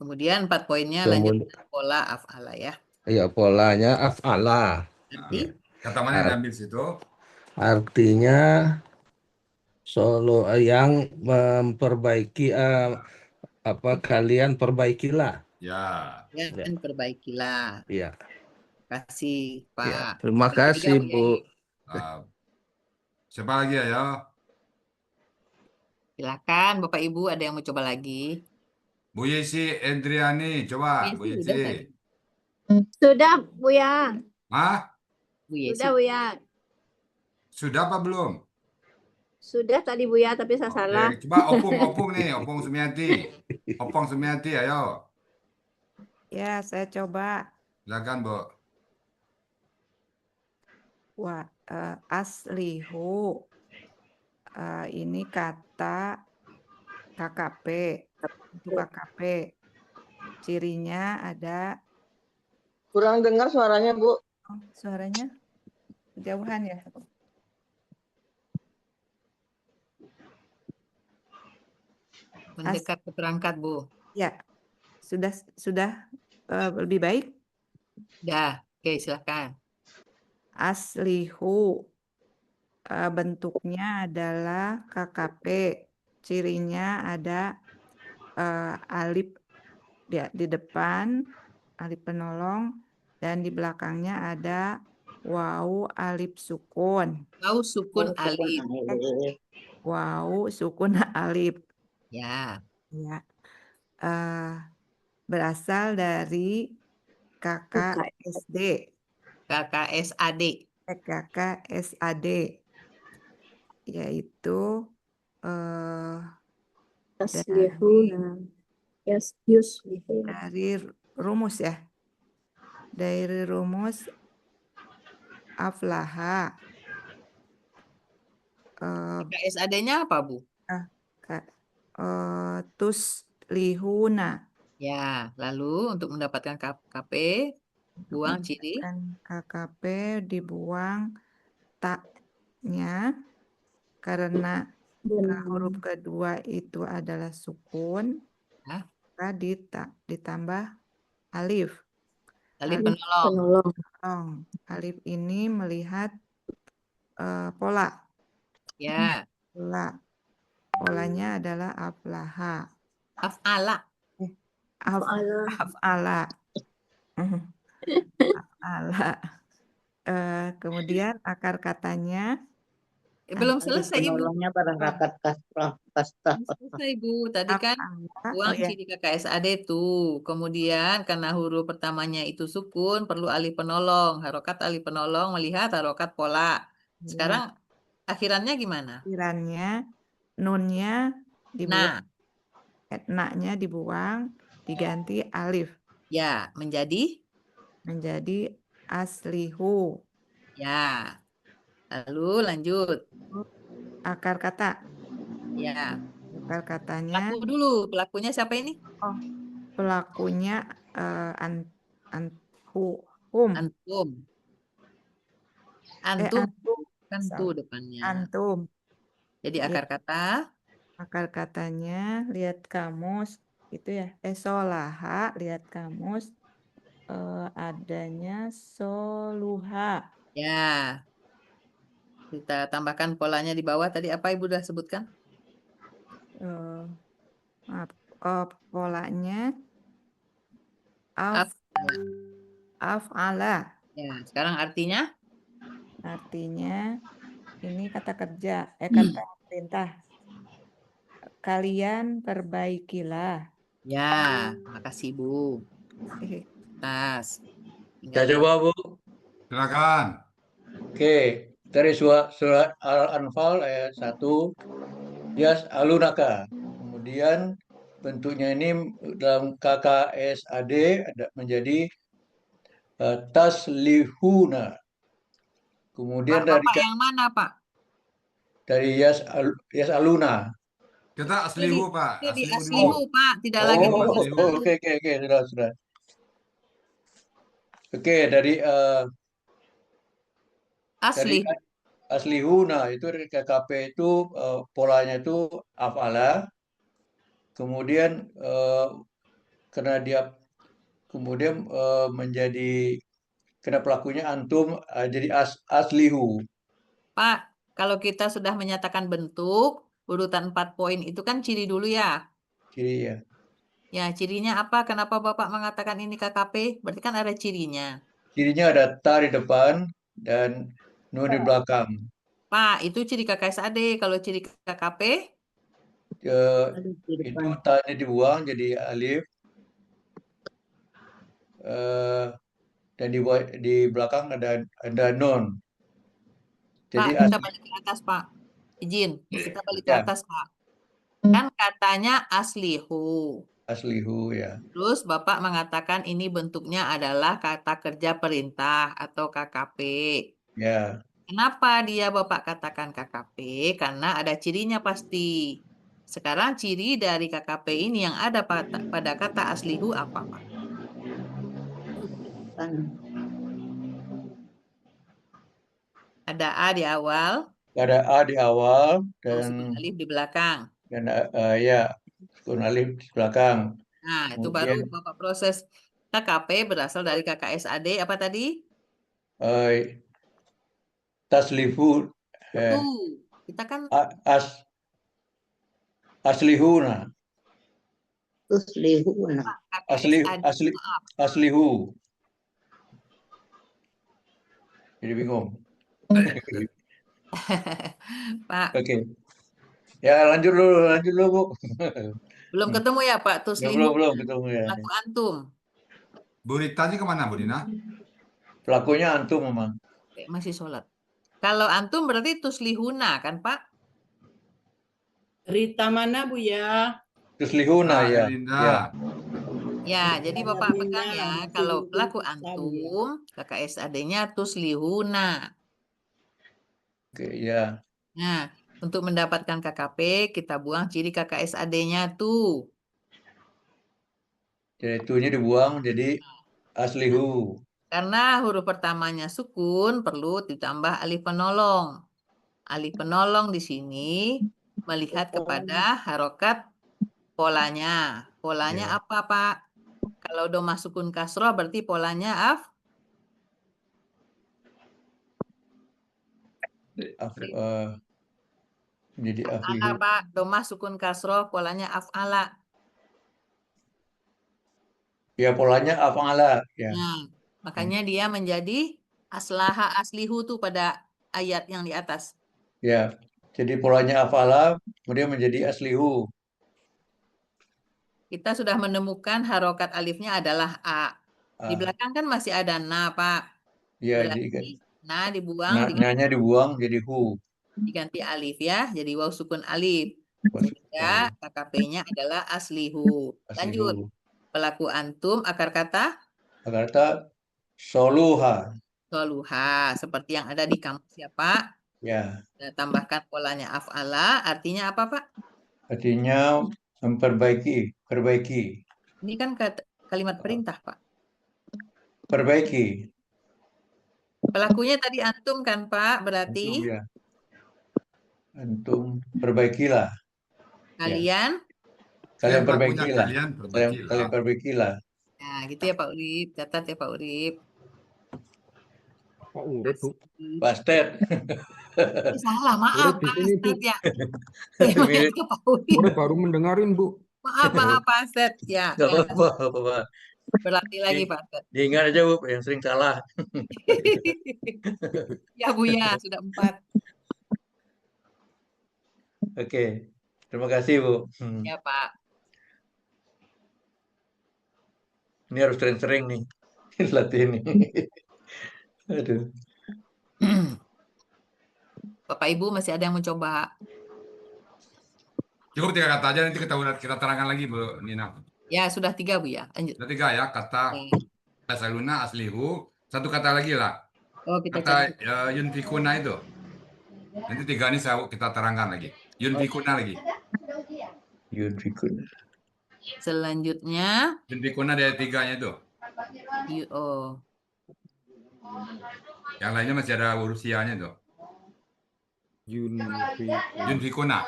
Kemudian 4 poinnya lanjut pola af'ala ya. Ya, polanya af'ala. Arti? Kata mana yang diambil situ? Artinya solo yang memperbaiki kalian perbaikilah. Ya. Dan perbaikilah. Ya. Kasih Pak. Ya. Terima kasih Bu. Siapa lagi ya? Silakan Bapak Ibu ada yang mau coba lagi. Bu Yesi Endriani, coba Bu Yesi. Sudah Buya. Hah? Bu Yesi. Sudah Buya. Sudah apa belum? Sudah tadi Buya tapi saya salah. Coba Opung nih, Opung Sumiati. Opung Sumiati, ayo. Ya, saya coba. Silakan, Bu. Wah, aslihu. Ini kata KKP. Untuk KKP. Cirinya ada. Kurang dengar suaranya, Bu. Oh, suaranya kejauhan ya. Mendekat ke perangkat, Bu. Ya, sudah lebih baik? Sudah, oke silakan. Aslihu, bentuknya adalah KKP, cirinya ada alif di depan, alif penolong, dan di belakangnya ada Wau alif sukun. Wau sukun Sukun alif. alif. Wau sukun alif. Ya. Ya. Berasal dari kakak SD. Kakak SAD. Kakak SAD. Yaitu dari rumus ya. Dari rumus aflaha. Kakak SAD-nya apa, Bu? Tuslihuna. Ya, lalu untuk mendapatkan KKP, buang ciri. KKP dibuang taknya karena huruf kedua itu adalah sukun, maka ditambah alif. Alif penolong. Alif ini melihat pola. Ya. Polanya adalah aflaha. Af'ala. Af'ala. Af'ala. Kemudian akar katanya belum selesai, Ibu. Penolongnya pada rakat kastah. Selesai, Bu. Tadi kan buang ciri kakak SAD tuh. Kemudian karena huruf pertamanya itu sukun, perlu alif penolong. Harokat alif penolong melihat harokat pola. Sekarang akhirannya gimana? Akhirannya nunnya dibuang. Na-nya dibuang, diganti alif. Ya, menjadi aslihu. Ya. Lalu lanjut. Akar kata. Ya. Akar katanya. Pelaku dulu. Pelakunya siapa ini? Pelakunya antum. Kan tuh depannya. Antum. Jadi akar kata. Akar katanya lihat kamus itu ya. Solaha lihat kamus adanya soluha. Ya. Kita tambahkan polanya di bawah tadi apa Ibu udah sebutkan? Polanya af'ala. Ya, sekarang artinya? Artinya ini kata kerja, kata perintah. Kalian perbaikilah. Ya, makasih Bu. Tas. Saya coba, Bu. Silakan. Oke, dari surat Al-Anfal ayat 1, yas'alunaka. Kemudian bentuknya ini dalam KKSAD ada menjadi taslihuna. Kemudian Pak, Bapak yang mana, Pak? dari yas'aluna. Kita aslihu, Pak. Jadi aslihu, Pak. Tidak lagi di Oke, sudah. Oke, dari aslihuna itu dari KKP itu polanya itu af'ala. Kemudian karena dia kemudian menjadi karena pelakunya antum jadi aslihu. Pak, kalau kita sudah menyatakan bentuk urutan 4 poin itu kan ciri dulu ya. Ciri ya. Ya, cirinya apa? Kenapa Bapak mengatakan ini KKP? Berarti kan ada cirinya. Cirinya ada ta di depan dan nun di belakang. Pak, itu ciri KKSAD. Kalau ciri KKP? Itu ta-nya dibuang jadi alif. Dan di belakang ada nun. Jadi Pak, kita balik ke atas, Pak. Izin, kita balik ke atas, Pak. Kan katanya aslihu. Aslihu ya. Terus Bapak mengatakan ini bentuknya adalah kata kerja perintah atau KKP. Ya. Kenapa dia Bapak katakan KKP? Karena ada cirinya pasti. Sekarang ciri dari KKP ini yang ada pada kata aslihu apa, Pak? Ada A di awal. Ada A di awal dan alif di belakang. Dan ya, sukun alif di belakang. Nah, itu baru Bapak proses KKP berasal dari KKSAD apa tadi? Taslihu. Kita kan aslihuna. Tuslihuna. Aslihu. Jadi bingung. Pak, Oke. Ya lanjut dulu Bu. belum ketemu ya Pak Ya, tuslihu belum ketemu ya. pelaku antum. Bu Rita ini kemana, Bu Dina? Pelakunya antum memang. Oke, masih sholat. Kalau antum berarti tuslihuna kan Pak? Rita mana Bu ya? Tuslihuna ya. Linda. Ya. Ya, jadi Bapak pegang ya, kalau pelaku antum, KKSAD-nya tuslihuna. Oke, ya. Nah, untuk mendapatkan KKP, kita buang ciri KKSAD-nya tuh. Jadi itunya dibuang jadi aslihu. Karena huruf pertamanya sukun, perlu ditambah alif penolong. Alif penolong di sini melihat kepada harokat polanya. Polanya apa, Pak? Kalau domah sukun kasroh berarti polanya Jadi aslihu. af'ala, Pak. Domah sukun kasroh polanya af'ala. Ya polanya af'ala ya. Nah, makanya dia menjadi aslaha aslihu tuh pada ayat yang di atas. Ya. Jadi polanya af'ala kemudian menjadi aslihu. Kita sudah menemukan harokat alifnya adalah A. Di belakang kan masih ada na, Pak. Ya, Berarti na dibuang, na-nya dibuang jadi hu. diganti alif ya, jadi waw sukun alif. Sehingga KKP-nya adalah aslihu. Lanjut. Pelaku antum akar kata? Akar kata soluha. Soluha, seperti yang ada di kamus ya, Pak. Ya. Kita tambahkan polanya af'ala, artinya apa, Pak? Artinya memperbaiki, perbaiki. Ini kan kalimat perintah, Pak. Perbaiki. Pelakunya tadi antum kan, Pak? Berarti Antum, ya. Antum perbaikilah. kalian? Kalian perbaikilah. Kalian Kalian perbaikilah. Nah, gitu ya Pak Urip. Catat ya Pak Urip. Pak Urip, Bu. Pastet. Salah, maaf Pak Astet ya. Saya ke Pak Urip. Urip baru mendengarin, Bu. Maaf Pak Astet ya. Gak apa-apa. Berlatih lagi Pak Astet. Diingat aja Bu, yang sering salah. Ya Bu ya, sudah 4. Oke, terima kasih Bu. Ya Pak. Ini harus sering-sering nih latih ini. Aduh. Bapak Ibu masih ada yang mencoba? Cukup 3 kata aja, nanti kita terangkan lagi Bu Nina. Ya, sudah 3 Bu ya. Lanjut. Sudah 3 ya, kata asaluna aslihu. 1 kata lagi lah. Oh, kita kata yunfikuna itu. Nanti 3 ini kita terangkan lagi. Yunfikuna lagi. Yunfikuna. Selanjutnya. Yunfikuna dari 3-nya itu. Oh. Yang lainnya masih ada huruf sianya tuh. Yunfikuna.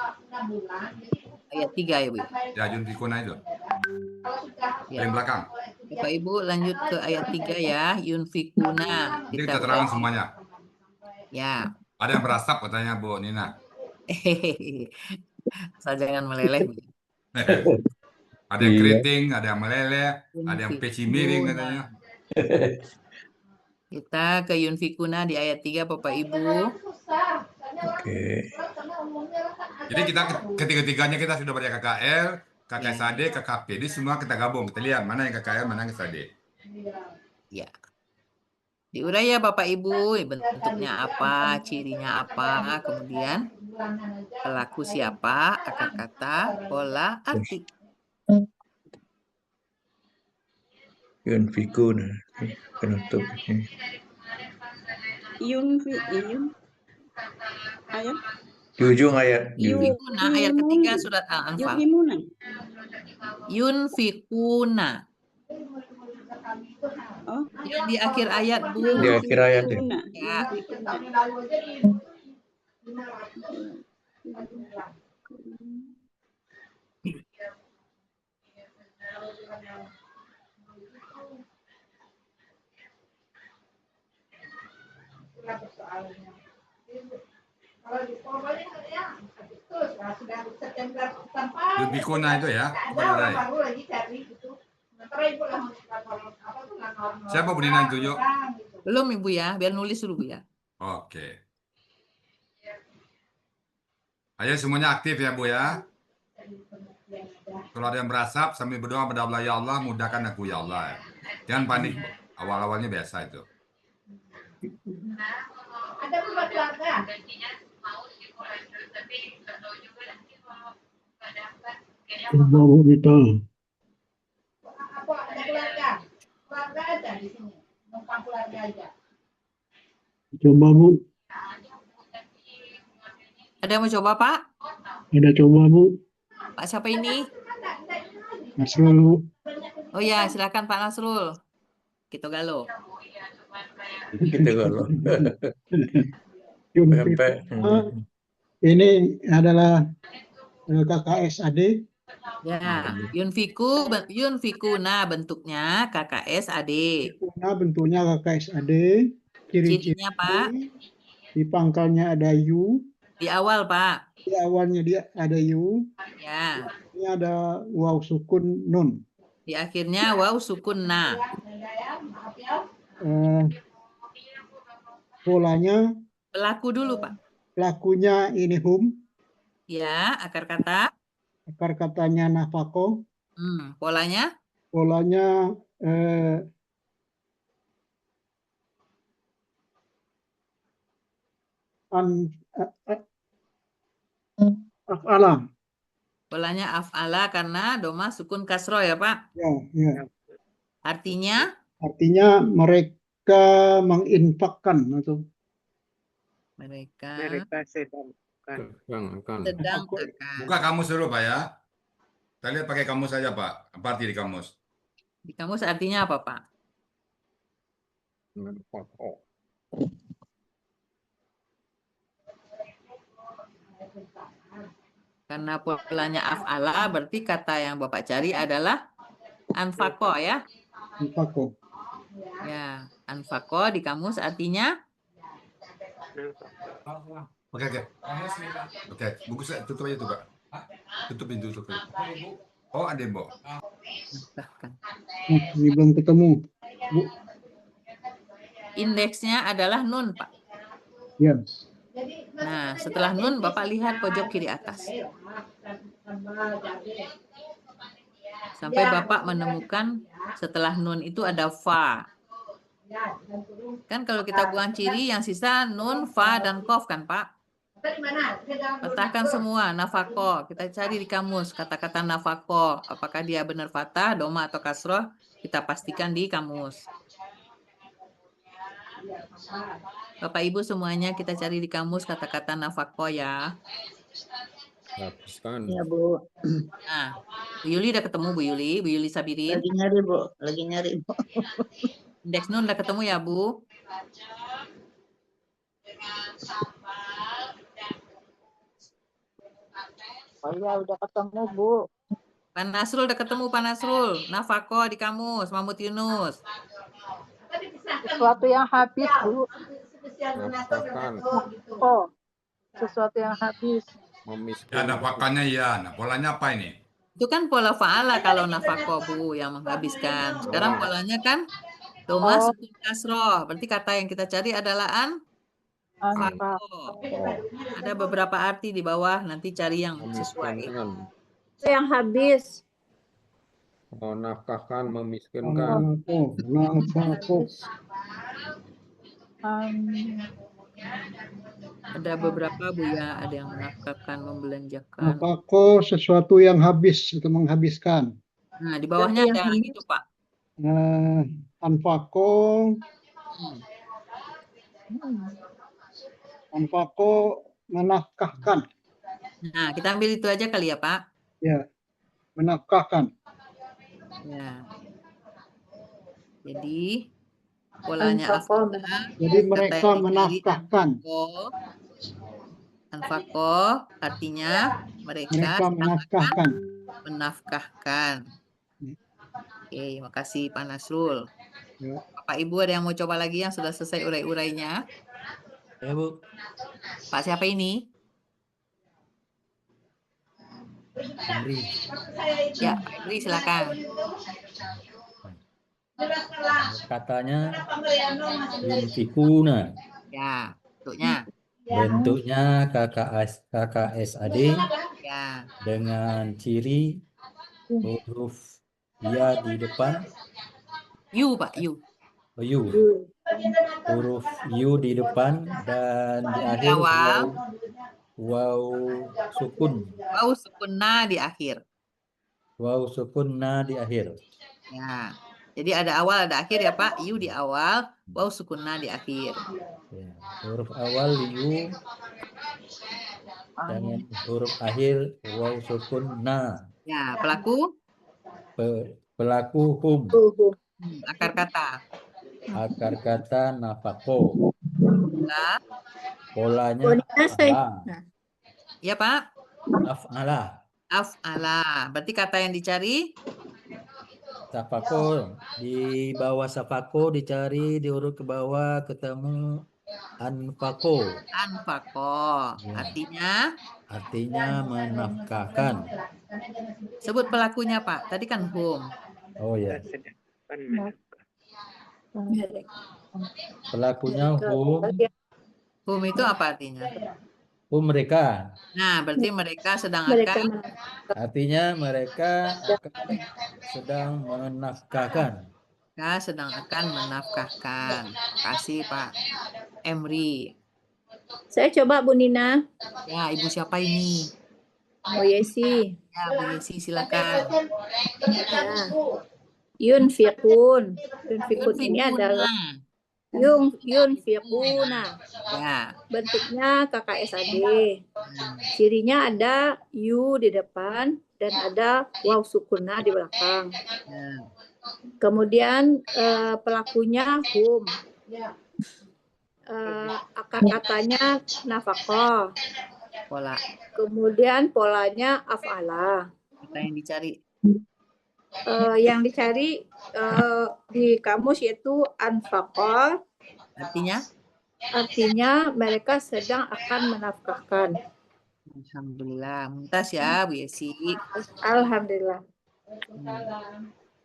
Ayat 3 ya Bu. Ya, yunfikuna itu. Ya. Paling belakang. Bapak Ibu lanjut ke ayat 3 ya. Yunfikuna. Jadi kita terangkan semuanya. Ya. Ada yang berasap katanya Bu Nina. Asal jangan meleleh. Ada yang keriting, ada yang meleleh, ada yang peci miring katanya. Kita ke Yunfikuna di ayat 3 Bapak Ibu. Oke. Jadi kita ketiga-tiganya kita sudah pada KKL, KKSAD, KKP. Ini semua kita gabung, kita lihat mana yang KKL, mana yang KKSAD. Ya. Diurai ya Bapak Ibu, bentuknya apa, cirinya apa, kemudian pelaku siapa, akar kata, pola, arti. Yunfikuna penutup ini. Ayat. Di ujung ayat. Yunfikuna, ayat ketiga surat Al-Anfal. Yunfikuna. Oh, yang di akhir ayat Bu. Di akhir ayat ya. Ya. Yunfikuna itu ya. Siapa Bu Nina itu yuk? Belum Ibu ya, biar nulis dulu Bu ya. Oke. Ayo semuanya aktif ya Bu ya. Kalau ada yang berasap sambil berdoa pada Allah, ya Allah mudahkan aku ya Allah. Jangan panik Bu. Awal-awalnya biasa itu. Ada berapa keluarga? Coba Bu itu. Apa ada keluarga? Keluarga aja di sini. Numpang keluarga aja. Coba Bu. Ada yang mau coba Pak? Ada coba Bu. Pak siapa ini? Nasrul Bu. Oh ya, silakan Pak Nasrul. Kita galo. Gitu kalau. Ini adalah KKSAD. Ya, Yunfikuna bentuknya KKSAD. Nah, bentuknya KKSAD. Cirinya Pak? Di pangkalnya ada U. Di awal Pak. Di awalnya dia ada U. Ya. Ini ada waw sukun nun. Di akhirnya waw sukun na. Polanya. Pelaku dulu Pak. Pelakunya ini hum. Ya, akar kata. Akar katanya nafako. Polanya? Polanya af'ala. Polanya af'ala karena doma sukun kasro ya Pak? Ya, ya. Artinya? Artinya mereka menginfakkan atau mereka sedang akan. Buka kamus dulu Pak ya. Kita lihat pakai kamus saja Pak. Apa arti di kamus? Di kamus artinya apa Pak? Karena polanya af'ala berarti kata yang Bapak cari adalah anfako ya? Anfako. Ya, anfako di kamus artinya? Oke. Buku saya tutup aja tuh Pak. Tutup pintu tutup. Oh ada Bo. Ini belum ketemu. Bu. Indeksnya adalah nun Pak. Ya. Nah, setelah nun Bapak lihat pojok kiri atas. Sampai Bapak menemukan setelah nun itu ada fa. Kan kalau kita buang ciri yang sisa nun, fa, dan kof kan Pak? Petahkan semua nafako. Kita cari di kamus kata-kata nafako. Apakah dia benar fathah, doma, atau kasroh? Kita pastikan di kamus. Bapak Ibu semuanya kita cari di kamus kata-kata nafako ya. Hapuskan. Ya Bu. Nah, Bu Yuli udah ketemu Bu Yuli Sabirin. Lagi nyari Bu, lagi nyari Bu. Indeks nun udah ketemu ya Bu. Oh ya udah ketemu Bu. Pak Nasrul udah ketemu Pak Nasrul. Nafako di kamus, Mahmud Yunus. Sesuatu yang habis Bu. Oh, sesuatu yang habis. Ya nafakannya ya. Nah polanya apa ini? Itu kan pola fa'ala kalau nafako Bu yang menghabiskan. Sekarang polanya kan doma sukun kasroh. Berarti kata yang kita cari adalah anfako. Ada beberapa arti di bawah. Nanti cari yang sesuai. Yang habis. Oh, nafkahkan, memiskinkan. Ada beberapa Bu ya. Ada yang menafkahkan, membelanjakan. Nafako sesuatu yang habis atau menghabiskan. Nah di bawahnya ada itu Pak. Anfako. Anfako menafkahkan. Nah, kita ambil itu aja kali ya, Pak. Ya, menafkahkan. Ya. Jadi, polanya af'ala. Jadi mereka menafkahkan. Anfako artinya mereka menafkahkan. Oke, makasih Pak Nasrul. Ya. Bapak Ibu ada yang mau coba lagi yang sudah selesai urai-urainya? Ya Bu. Pak siapa ini? Ya, Pak Ibri silakan. Katanya yunfikuna. Ya, bentuknya. Bentuknya KKSAD Ya. dengan ciri huruf ya di depan. U, Pak, U. Oh, U. Huruf U di depan dan di Di akhir awal. waw sukun. Waw sukun na di akhir. Waw sukun na di akhir. Ya. Jadi ada awal, ada akhir ya Pak. U di awal, waw sukun na di akhir. Ya. Huruf awal U dengan huruf akhir waw sukun na. Ya, pelaku? Pelaku hum. Akar kata. Akar kata nafako. Nah. Polanya af'ala. Ya Pak. Af'ala. Af'ala. Berarti kata yang dicari? Safako. Di bawah safako dicari, diurut ke bawah ketemu anfako. Anfako. Ya. Artinya menafkahkan. Sebut pelakunya Pak. Tadi kan hum. Oh ya. Pelakunya hum. Hum itu apa artinya? Hum mereka. Nah, berarti mereka sedang akan. Artinya mereka sedang menafkahkan. Mereka sedang akan menafkahkan. Kasih Pak Emri. Saya coba Bu Nina. Ya, Ibu siapa ini? Bu Yesi. Ya, Bu Yesi silakan. Ya. Yunfikun. Yunfikun ini adalah yunfikuna. Ya. Bentuknya KKSAD. Cirinya ada U di depan dan ada waw sukunna di belakang. Kemudian pelakunya hum. Akar katanya nafaqah. Pola. Kemudian polanya af'ala. Kata yang dicari. Yang dicari di kamus yaitu anfaqah. Artinya? Artinya mereka sedang akan menafkahkan. Alhamdulillah. Mumtaz ya Bu Yesi. Alhamdulillah.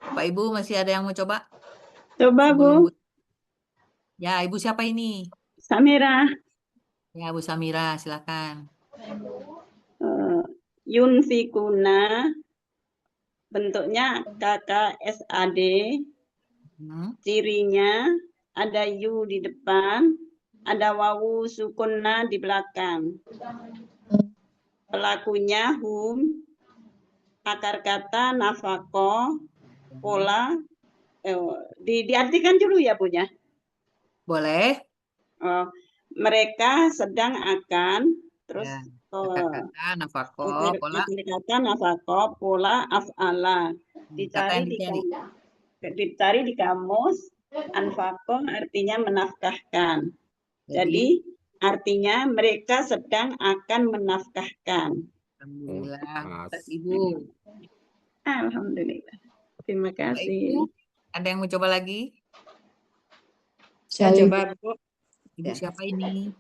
Pak Ibu masih ada yang mau coba? Coba Bu. Ya, Ibu siapa ini? Samira. Ya, Bu Samira, silakan. Yunfikuna. Bentuknya KKSAD. Cirinya ada U di depan, ada wawu sukunna di belakang. Pelakunya hum, akar kata nafako, pola. Diartikan dulu ya punya. Boleh. Mereka sedang akan terus ya. Kata nafako, pola. Kata nafako, pola af'ala. Dicari di kamus. Anfaqo artinya menafkahkan. Jadi artinya mereka sedang akan menafkahkan. Alhamdulillah. Ibu. Alhamdulillah. Terima kasih. Ada yang mau coba lagi? Saya coba Bu. Ibu siapa ini?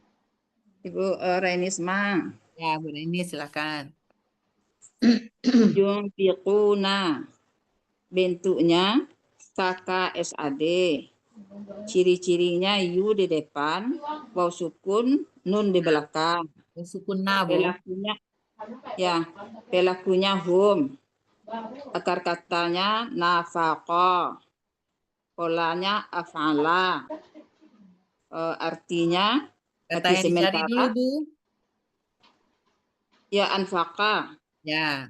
Ibu Rainisma. Ya, Bu Raini silakan. Yunfiquna. Bentuknya KKSAD. Ciri-cirinya U di depan, waw sukun, nun di belakang. Sukun na, Bu. Pelakunya hum. Akar katanya nafaqah. Polanya af'ala. Artinya kata yang dicari dulu, Bu. Ya, anfaqah. Ya.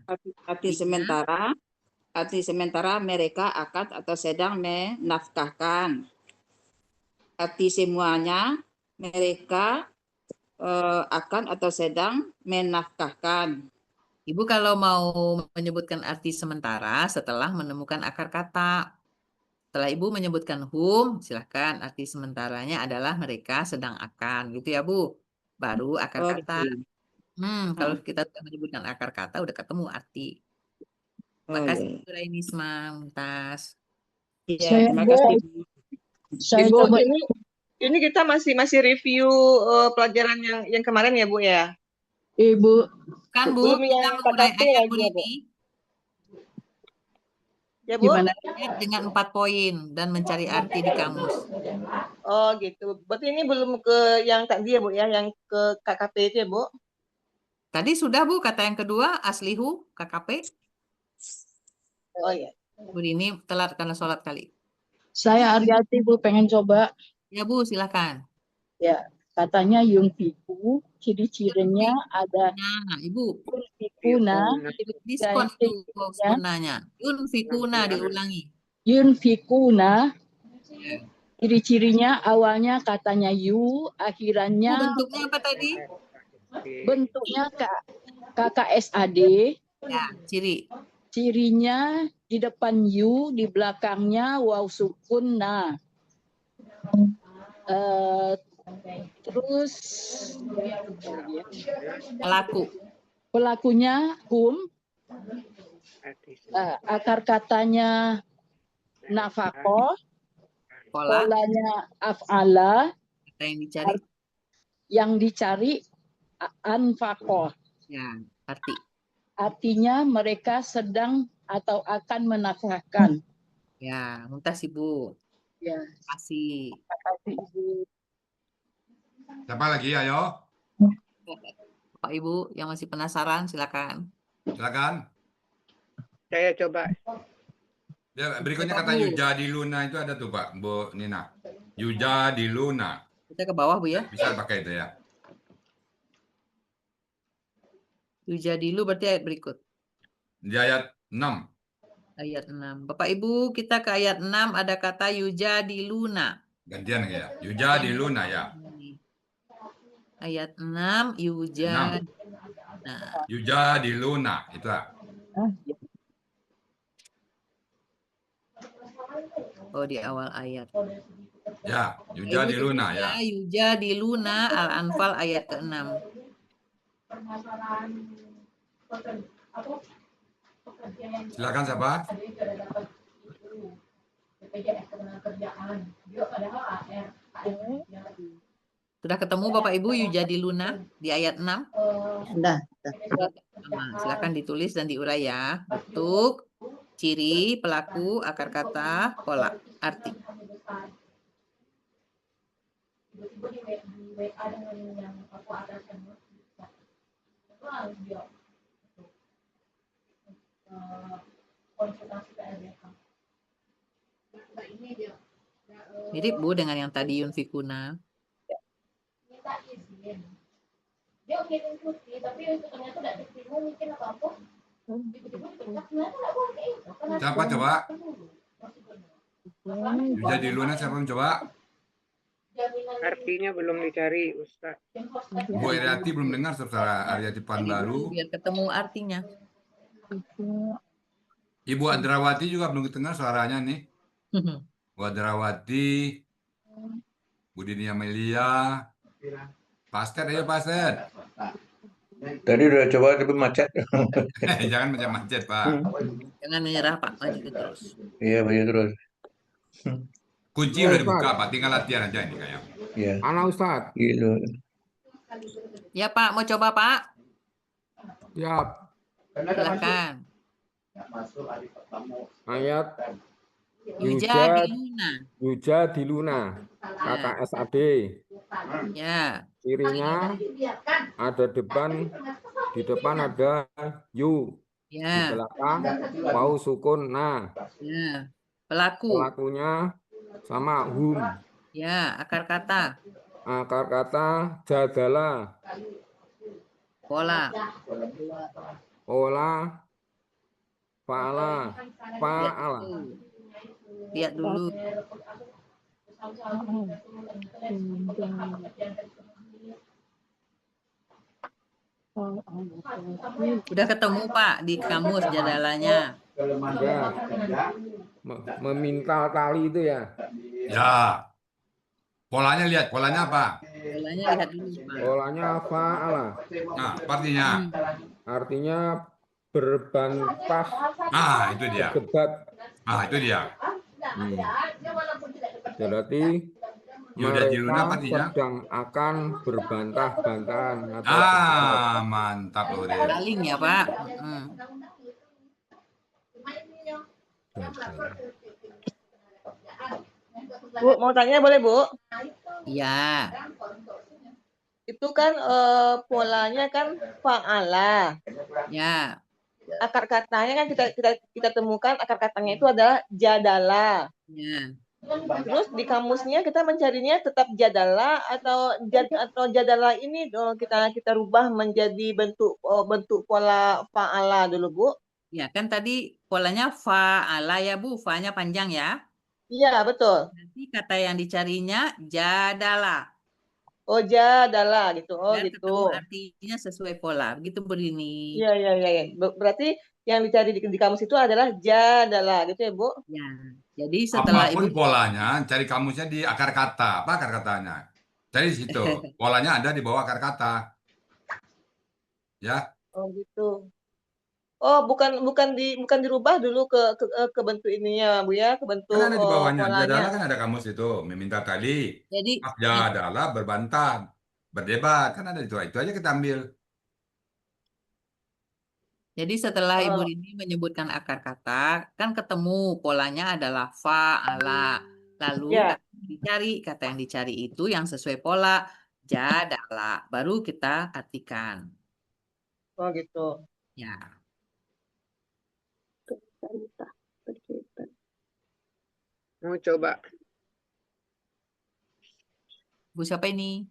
Arti sementara mereka akan atau sedang menafkahkan. Arti semuanya mereka akan atau sedang menafkahkan. Ibu kalau mau menyebutkan arti sementara setelah menemukan akar kata. Setelah Ibu menyebutkan hum, silakan arti sementaranya adalah mereka sedang akan. Gitu ya Bu. Baru akar kata. Kalau kita sudah menyebutkan akar kata, udah ketemu arti. Terima kasih Bu Rainisma, Mumtaz. Iya, terima kasih. Ibu, ini kita masih review pelajaran yang kemarin ya Bu ya? Ibu. Kan Bu, belum yang KKP lagi ya Bu. Ya, Bu? Gimana? Dengan 4 poin dan mencari arti di kamus. Oh, gitu. Berarti ini belum ke yang tadi ya, Bu, ya, yang ke KKP itu ya, Bu? Tadi sudah, Bu, kata yang kedua, aslihu, KKP. Oh, iya. Bu ini telat karena sholat kali. Saya Aryati, Bu, pengen coba. Ya, Bu, silakan. Ya, katanya yunfiku, ciri-cirinya ada Nah, Ibu. yunfikuna, Diskon itu ciri-cirinya gunanya. Yunfikuna diulangi. yunfikuna, Ya. ciri-cirinya awalnya katanya yu, Bu, akhirannya bentuknya apa tadi? bentuknya KKSAD, Ya, ciri. cirinya di depan yu, di belakangnya waw sukun na. Terus pelakunya hum, akar katanya nafakoh, polanya af'ala, yang dicari anfakoh. Ya, arti. Artinya mereka sedang atau akan menafkahkan. Ya, muntas Ibu. Ya. Kasih. Ibu. Siapa lagi? Ayo. Pak Ibu yang masih penasaran, silakan. Silakan. Saya coba. Ya, berikutnya kata yujadiluna itu ada tuh Pak, Bu Nina. Yujadiluna. Kita ke bawah Bu ya. Bisa pakai itu ya. Yujadilu berarti ayat berikut. Di ayat 6. Ayat 6. Bapak Ibu, kita ke ayat 6 ada kata yujadiluna. Gantian ya. Yujadiluna ya. Ayat 6 yujad. Nah. Yujadiluna itu. Oh, di awal ayat. Ya, yujadiluna ya. Yujadiluna Al-Anfal ayat ke-6. Silakan siapa? Sudah ketemu Bapak Ibu yujadiluna di ayat 6? Sudah. Nah, silakan ditulis dan diurai ya. Bentuk, ciri, pelaku, akar kata, pola, arti. Mirip Bu dengan yang tadi yunfikuna. Minta izin. Dia ngirim cuti, tapi ternyata tidak diterima mungkin apa-apa. Siapa coba? Yujadiluna siapa yang coba? Artinya belum dicari, Ustaz. Bu Aryati belum dengar saudara Aryati Panbaru. Biar ketemu artinya. Ibu Adrawati juga belum dengar suaranya nih. Bu Adrawati, Bu Dini Amelia, Pastor, ayo Pastor. Tadi udah coba tapi macet. Jangan macet-macet Pak. Jangan menyerah Pak, maju terus. Iya, maju terus. Kunci udah dibuka Pak, tinggal latihan aja ini kayak. Iya. Ana Ustaz. Gitu. Ya Pak, mau coba Pak? Siap. Silakan. Ayat Yujadiluna. Yujadiluna. KKSAD. Ya. Cirinya ada di depan ada yu. Ya. Di belakang waw sukun na. Ya. Pelaku. Pelakunya sama hum. Ya, akar kata. Akar kata jadala. Pola. Ola. Fa'ala. Fa'ala. Lihat dulu. Udah ketemu Pak di kamus jadalanya. Sudah. Memintal tali itu ya. Ya. Polanya lihat, polanya apa? Polanya lihat dulu Pak. Polanya fa'ala. Nah, artinya? Artinya berbantah. Ah, itu dia. Berdebat. Ah, itu dia. Berarti mereka sedang akan berbantah-bantahan. Ah, mantap loh. Saling ya Pak. Bu, mau tanya boleh, Bu? Ya. Itu kan polanya kan fa'ala. Ya. Akar katanya kan kita temukan akar katanya itu adalah jadala. Ya. Terus di kamusnya kita mencarinya tetap jadala atau jadala ini kita rubah menjadi bentuk pola fa'ala dulu, Bu. Ya, kan tadi polanya fa'ala ya, Bu. Fa-nya panjang ya. Iya, betul. Nanti kata yang dicarinya jadala. Oh, jadala gitu. Oh, Biar gitu. ketemu artinya sesuai pola. Begitu Bu Rini. Iya. Berarti yang dicari di kamus itu adalah jadala gitu ya, Bu? Ya. Jadi setelah Apapun Ibu polanya, cari kamusnya di akar kata. Apa akar katanya? Cari di situ. Polanya ada di bawah akar kata. Ya. Oh, gitu. Oh, bukan dirubah dulu ke bentuk ininya, Bu ya, ke bentuk Kan ada di bawahnya. polanya. Jadala kan ada kamus itu. Meminta tali. Jadi Jadala berbantah. Berdebat. Kan ada itu. Itu aja kita ambil. Jadi setelah Ibu Rini menyebutkan akar kata, kan ketemu polanya adalah fa'ala. Lalu kata yang dicari itu yang sesuai pola jadala. Baru kita artikan. Oh, gitu. Ya. Mau coba. Bu siapa ini?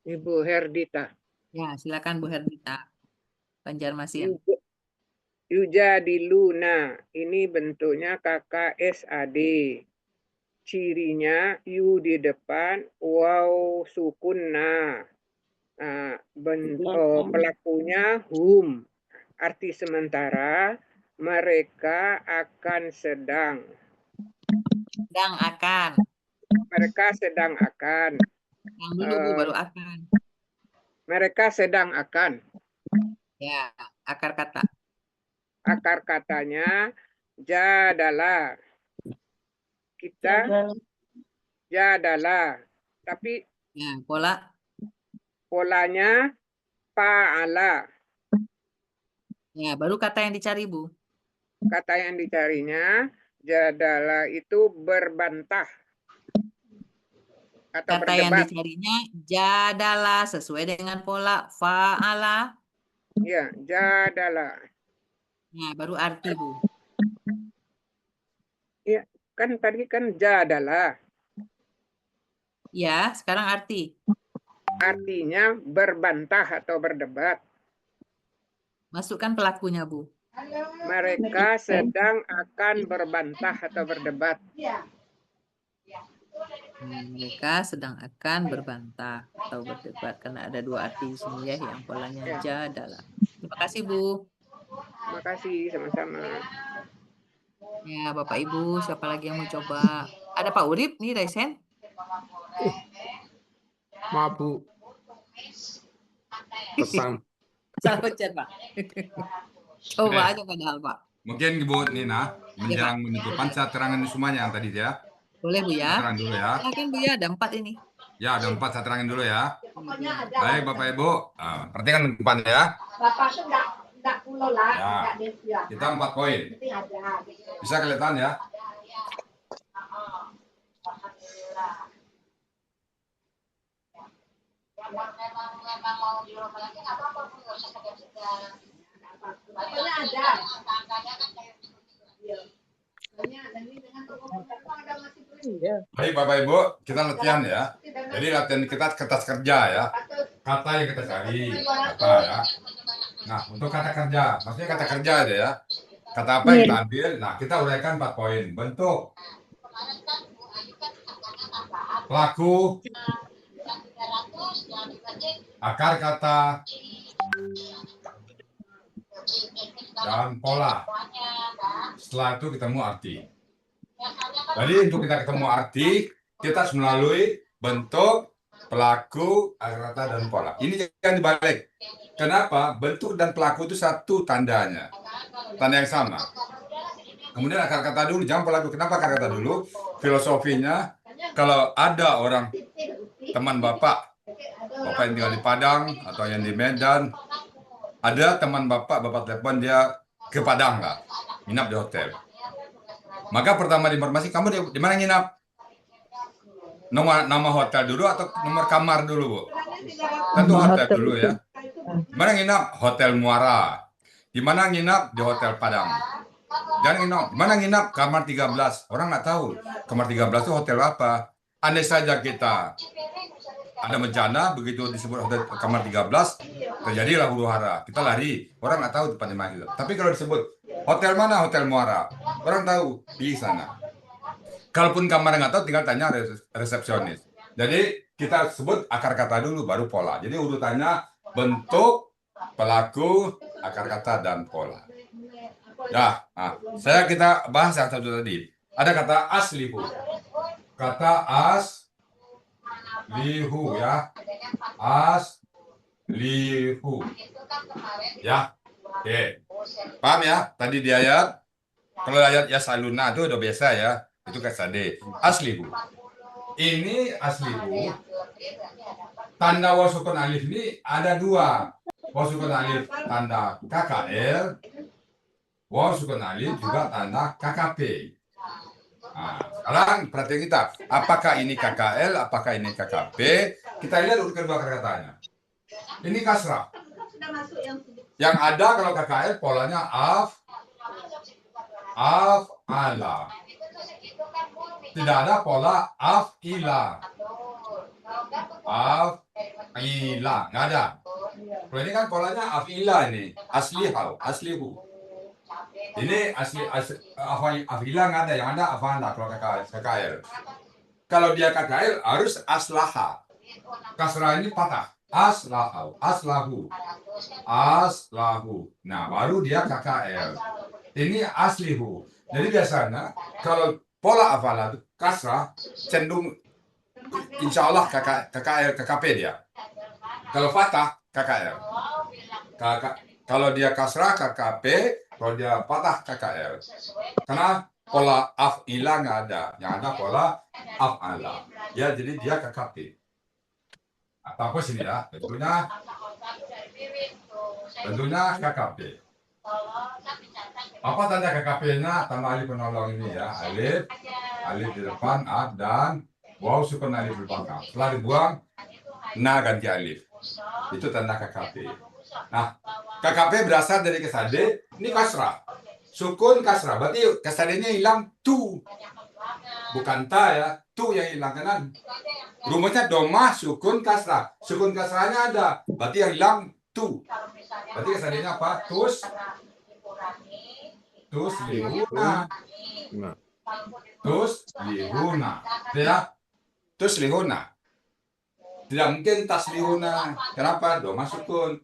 Ibu Herdita. Ya, silakan Bu Herdita. Banjarmasin. Yujadiluna. Ini bentuknya KKSAD. Cirinya yu di depan, waw sukun na. Pelakunya hum. Arti sementara mereka akan sedang. Mereka sedang akan. Yang dulu Bu baru akan. Mereka sedang akan. Ya, akar kata. Akar katanya jadala. Kita jadala. Tapi ya, polanya fa'ala. Ya, baru kata yang dicari, Bu. Kata yang dicarinya jadala itu berbantah. Atau kata yang dicarinya jadala sesuai dengan pola fa'ala. Ya, jadala. Nah, baru arti, Bu. Ya, kan tadi kan jadala. Ya, sekarang arti. Artinya berbantah atau berdebat. Masukkan pelakunya, Bu. Mereka sedang akan berbantah atau berdebat. Mereka sedang akan berbantah atau berdebat karena ada dua arti di sini ya, yang polanya jadala. Terima kasih, Bu. Terima kasih, sama-sama. Ya, Bapak Ibu, siapa lagi yang mau coba? Ada Pak Urip nih, Raisen. Maaf, Bu. Pesan. Salah pencet, Pak. Coba aja padahal, Pak. Mungkin Bu Nina, menjelang penutupan saya terangkan semuanya yang tadi ya. Boleh, Bu ya. Terang dulu ya. Silakan, Bu ya, ada 4 ini. Ya, ada 4, saya terangin dulu ya. Baik, Bapak Ibu. Perhatikan depan ya. Ya. Kita 4 poin. Bisa kelihatan ya? Baik Bapak Ibu, kita latihan ya. Jadi latihan kita kertas kerja ya. Kata yang kita cari, kata ya. Nah, untuk kata kerja, maksudnya kata kerja aja ya. Kata apa yang kita ambil? Nah, kita uraikan 4 poin. Bentuk, pelaku, akar kata, dan pola. Setelah itu ketemu arti. Jadi untuk kita ketemu arti, kita harus melalui bentuk, pelaku, akar kata, dan pola. Ini jangan dibalik. Kenapa? Bentuk dan pelaku itu satu tandanya. Tanda yang sama. Kemudian akar kata dulu, jangan pelaku. Kenapa akar kata dulu? Filosofinya, kalau ada orang, teman Bapak yang tinggal di Padang atau yang di Medan, ada teman Bapak telepon dia ke Padang lah, nginap di hotel. Maka pertama di informasi, kamu di mana nginap? Nama hotel dulu atau nomor kamar dulu, Bu? Tentu hotel dulu ya. Di mana nginap? Hotel Muara. Di mana nginap? Di Hotel Padang. Dan di mana nginap? Kamar 13. Orang nggak tahu. Kamar 13 itu hotel apa? Andai saja kita ada bencana, begitu disebut hotel kamar 13, terjadilah huru hara. Kita lari. Orang nggak tahu tempatnya mana itu. Tapi kalau disebut hotel mana? Hotel Muara. Orang tahu di sana. Kalaupun kamar nggak tahu, tinggal tanya resepsionis. Jadi kita sebut akar kata dulu, baru pola. Jadi urutannya bentuk, pelaku, akar kata, dan pola. Ya, kita bahas yang satu tadi. Ada kata aslihu. Kata aslihu ya. Aslihu. Ya. Oke. Paham ya? Tadi di ayat, kalau ayat yasaluna itu udah biasa ya. Itu kata D. Aslihu. Ini aslihu. Tanda wasukun alif ini ada dua. Wasukun alif tanda KKL. Wasukun alif juga tanda KKP. Nah, sekarang perhatian kita. Apakah ini KKL? Apakah ini KKP? Kita lihat urut kedua kata-katanya. Ini kasrah. Yang ada kalau KKL polanya af'ala. Tidak ada pola af'ila. Af'ila, nggak ada. Kalau ini kan polanya af'ila ini, aslihu. Ini af'ila nggak ada, yang ada af'ala kalau KKL. Kalau dia KKL harus aslaha. Kasrah ini patah. Aslahu. Nah, baru dia KKL. Ini aslihu. Jadi biasanya kalau pola af'ala itu kasrah cenderung insya Allah KKL, KKP dia. Kalau patah KKL. Kalau dia kasrah KKP, kalau dia patah KKL. Karena pola af'ila nggak ada, yang ada pola af'ala. Ya, jadi dia KKP. Apa sini ya? Tentunya KKP. Apa tanda KKP-nya? Tambah alif penolong ini ya. Alif di depan, dan waw sukun alif di belakang. Setelah dibuang, na ganti alif. Itu tanda KKP. Nah, KKP berasal dari kesade. Ini kasrah. Sukun kasrah. Berarti kesadenya hilang tu. Bukan ta ya. Tu yang hilang. Karena rumusnya domah sukun kasrah. Sukun kasrahnya ada. Berarti yang hilang tu. Berarti kesadenya apa? Tuslihuna. Tuslihuna. Tidak mungkin taslihuna. Kenapa? Domah sukun.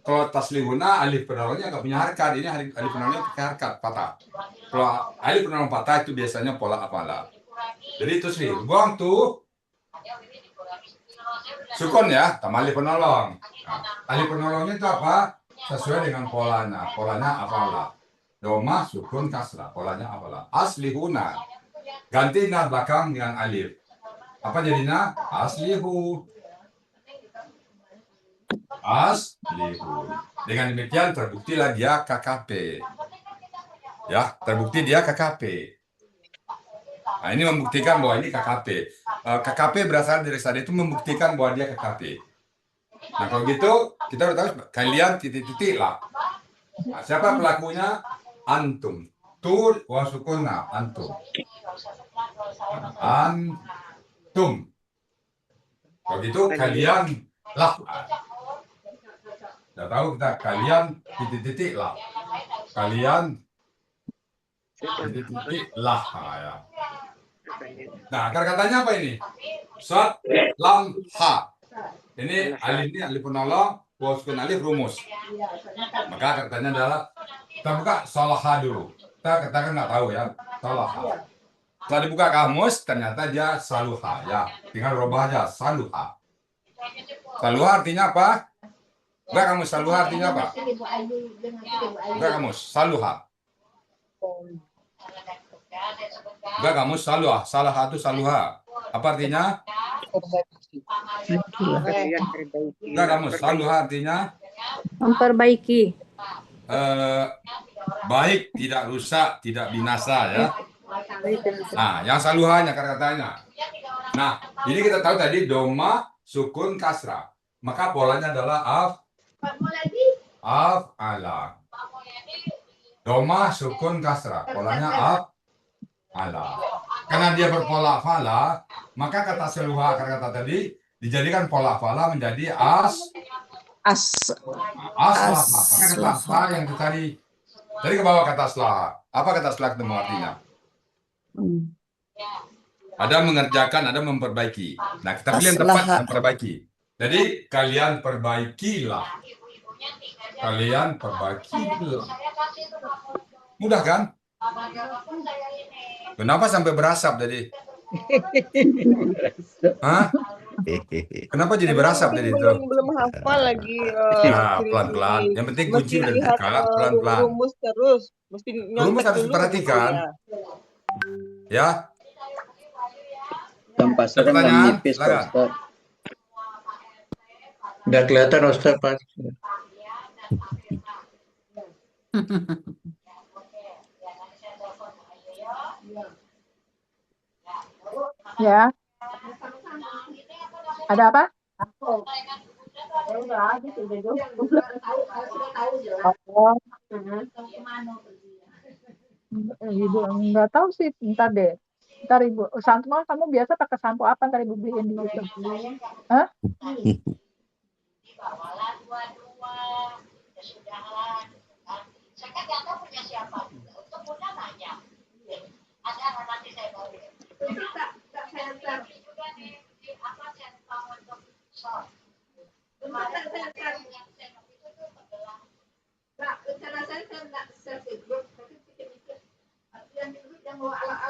Kalau taslihuna, alif penolongnya nggak punya harkat. Ini alif penolongnya pakai harkat, patah. Kalau alif penolong patah itu biasanya pola apalah. Jadi tuslih. Buang tuh. Sukun ya, tambah alif penolong. Nah, alif penolongnya itu apa? Sesuai dengan polanya. Polanya apalah. Domah sukun kasrah. Polanya apalah. Aslihuna. Ganti nah belakang dengan alif. Apa jadinya? Aslihu. Aslihu. Dengan demikian terbuktilah dia KKP. Ya, terbukti dia KKP. Nah, ini membuktikan bahwa ini KKP. KKP berasal dari sadar itu membuktikan bahwa dia KKP. Nah, kalau gitu kita udah tahu kalian titik-titik lah. Nah, siapa pelakunya? Antum. Tur wasukuna antum. Antum. Kalau gitu kalian lah. Sudah tahu kita kalian titik-titik lah. Kalian titik-titik lah ya. Nah, kata-katanya apa ini? Sat lam ha. Ini alif ini alif penolong, wasukun alif rumus. Maka katanya adalah kita buka salaha dulu. Kita katakan nggak tahu ya, salaha. Setelah dibuka kamus, ternyata dia saluha ya. Tinggal rubah aja saluha. Saluha artinya apa? Enggak kamus, saluha artinya apa? Enggak kamus, saluha. Enggak kamus, saluha. Salah itu saluha. Apa artinya? Enggak kamus, saluha artinya? Memperbaiki. Baik, tidak rusak, tidak binasa ya. Nah, yang saluhanya kata-katanya. Nah, ini kita tahu tadi doma sukun kasrah. Maka polanya adalah af'ala. Doma sukun kasrah. Polanya af'ala. Karena dia berpola af'ala, maka kata seluha kata tadi dijadikan pola af'ala menjadi aslaha. Maka kata aslaha yang tadi ke bawah kata aslaha. Apa kata aslaha ketemu artinya? Ada mengerjakan, ada memperbaiki. Nah, kita pilih yang tepat, memperbaiki. Jadi, kalian perbaikilah. Kalian perbaikilah. Mudah kan? Kenapa sampai berasap tadi? Hah? Kenapa jadi berasap tadi itu? Belum hafal lagi. Ya, pelan-pelan. Yang penting kunci udah dibuka, pelan-pelan. Rumus terus. Mesti Rumus nyontek harus dulu. diperhatikan. Ya. Pasal Pertanyaan, nipis, Pak silakan. Ustaz. Nggak kelihatan Ustaz, Pak. Ya. Ada apa? Oh. Ibu nggak tahu sih, ntar deh. Ntar Ibu, sampo kamu biasa pakai sampo apa ntar Ibu beliin di YouTube? Hah?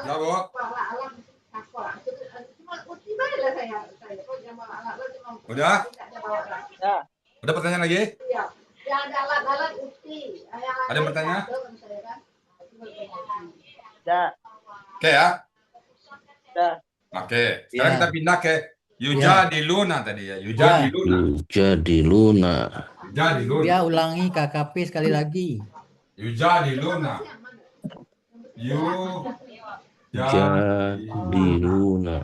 Ya, Bu. Udah? Ya. Ada pertanyaan lagi? Ada yang bertanya? Ya. Oke ya. Ya. Oke. Sekarang kita pindah ke Yujadiluna tadi ya. Yujadiluna. Yujadiluna. Yujadiluna. Dia ulangi KKP sekali lagi. Yujadiluna. Yujadiluna.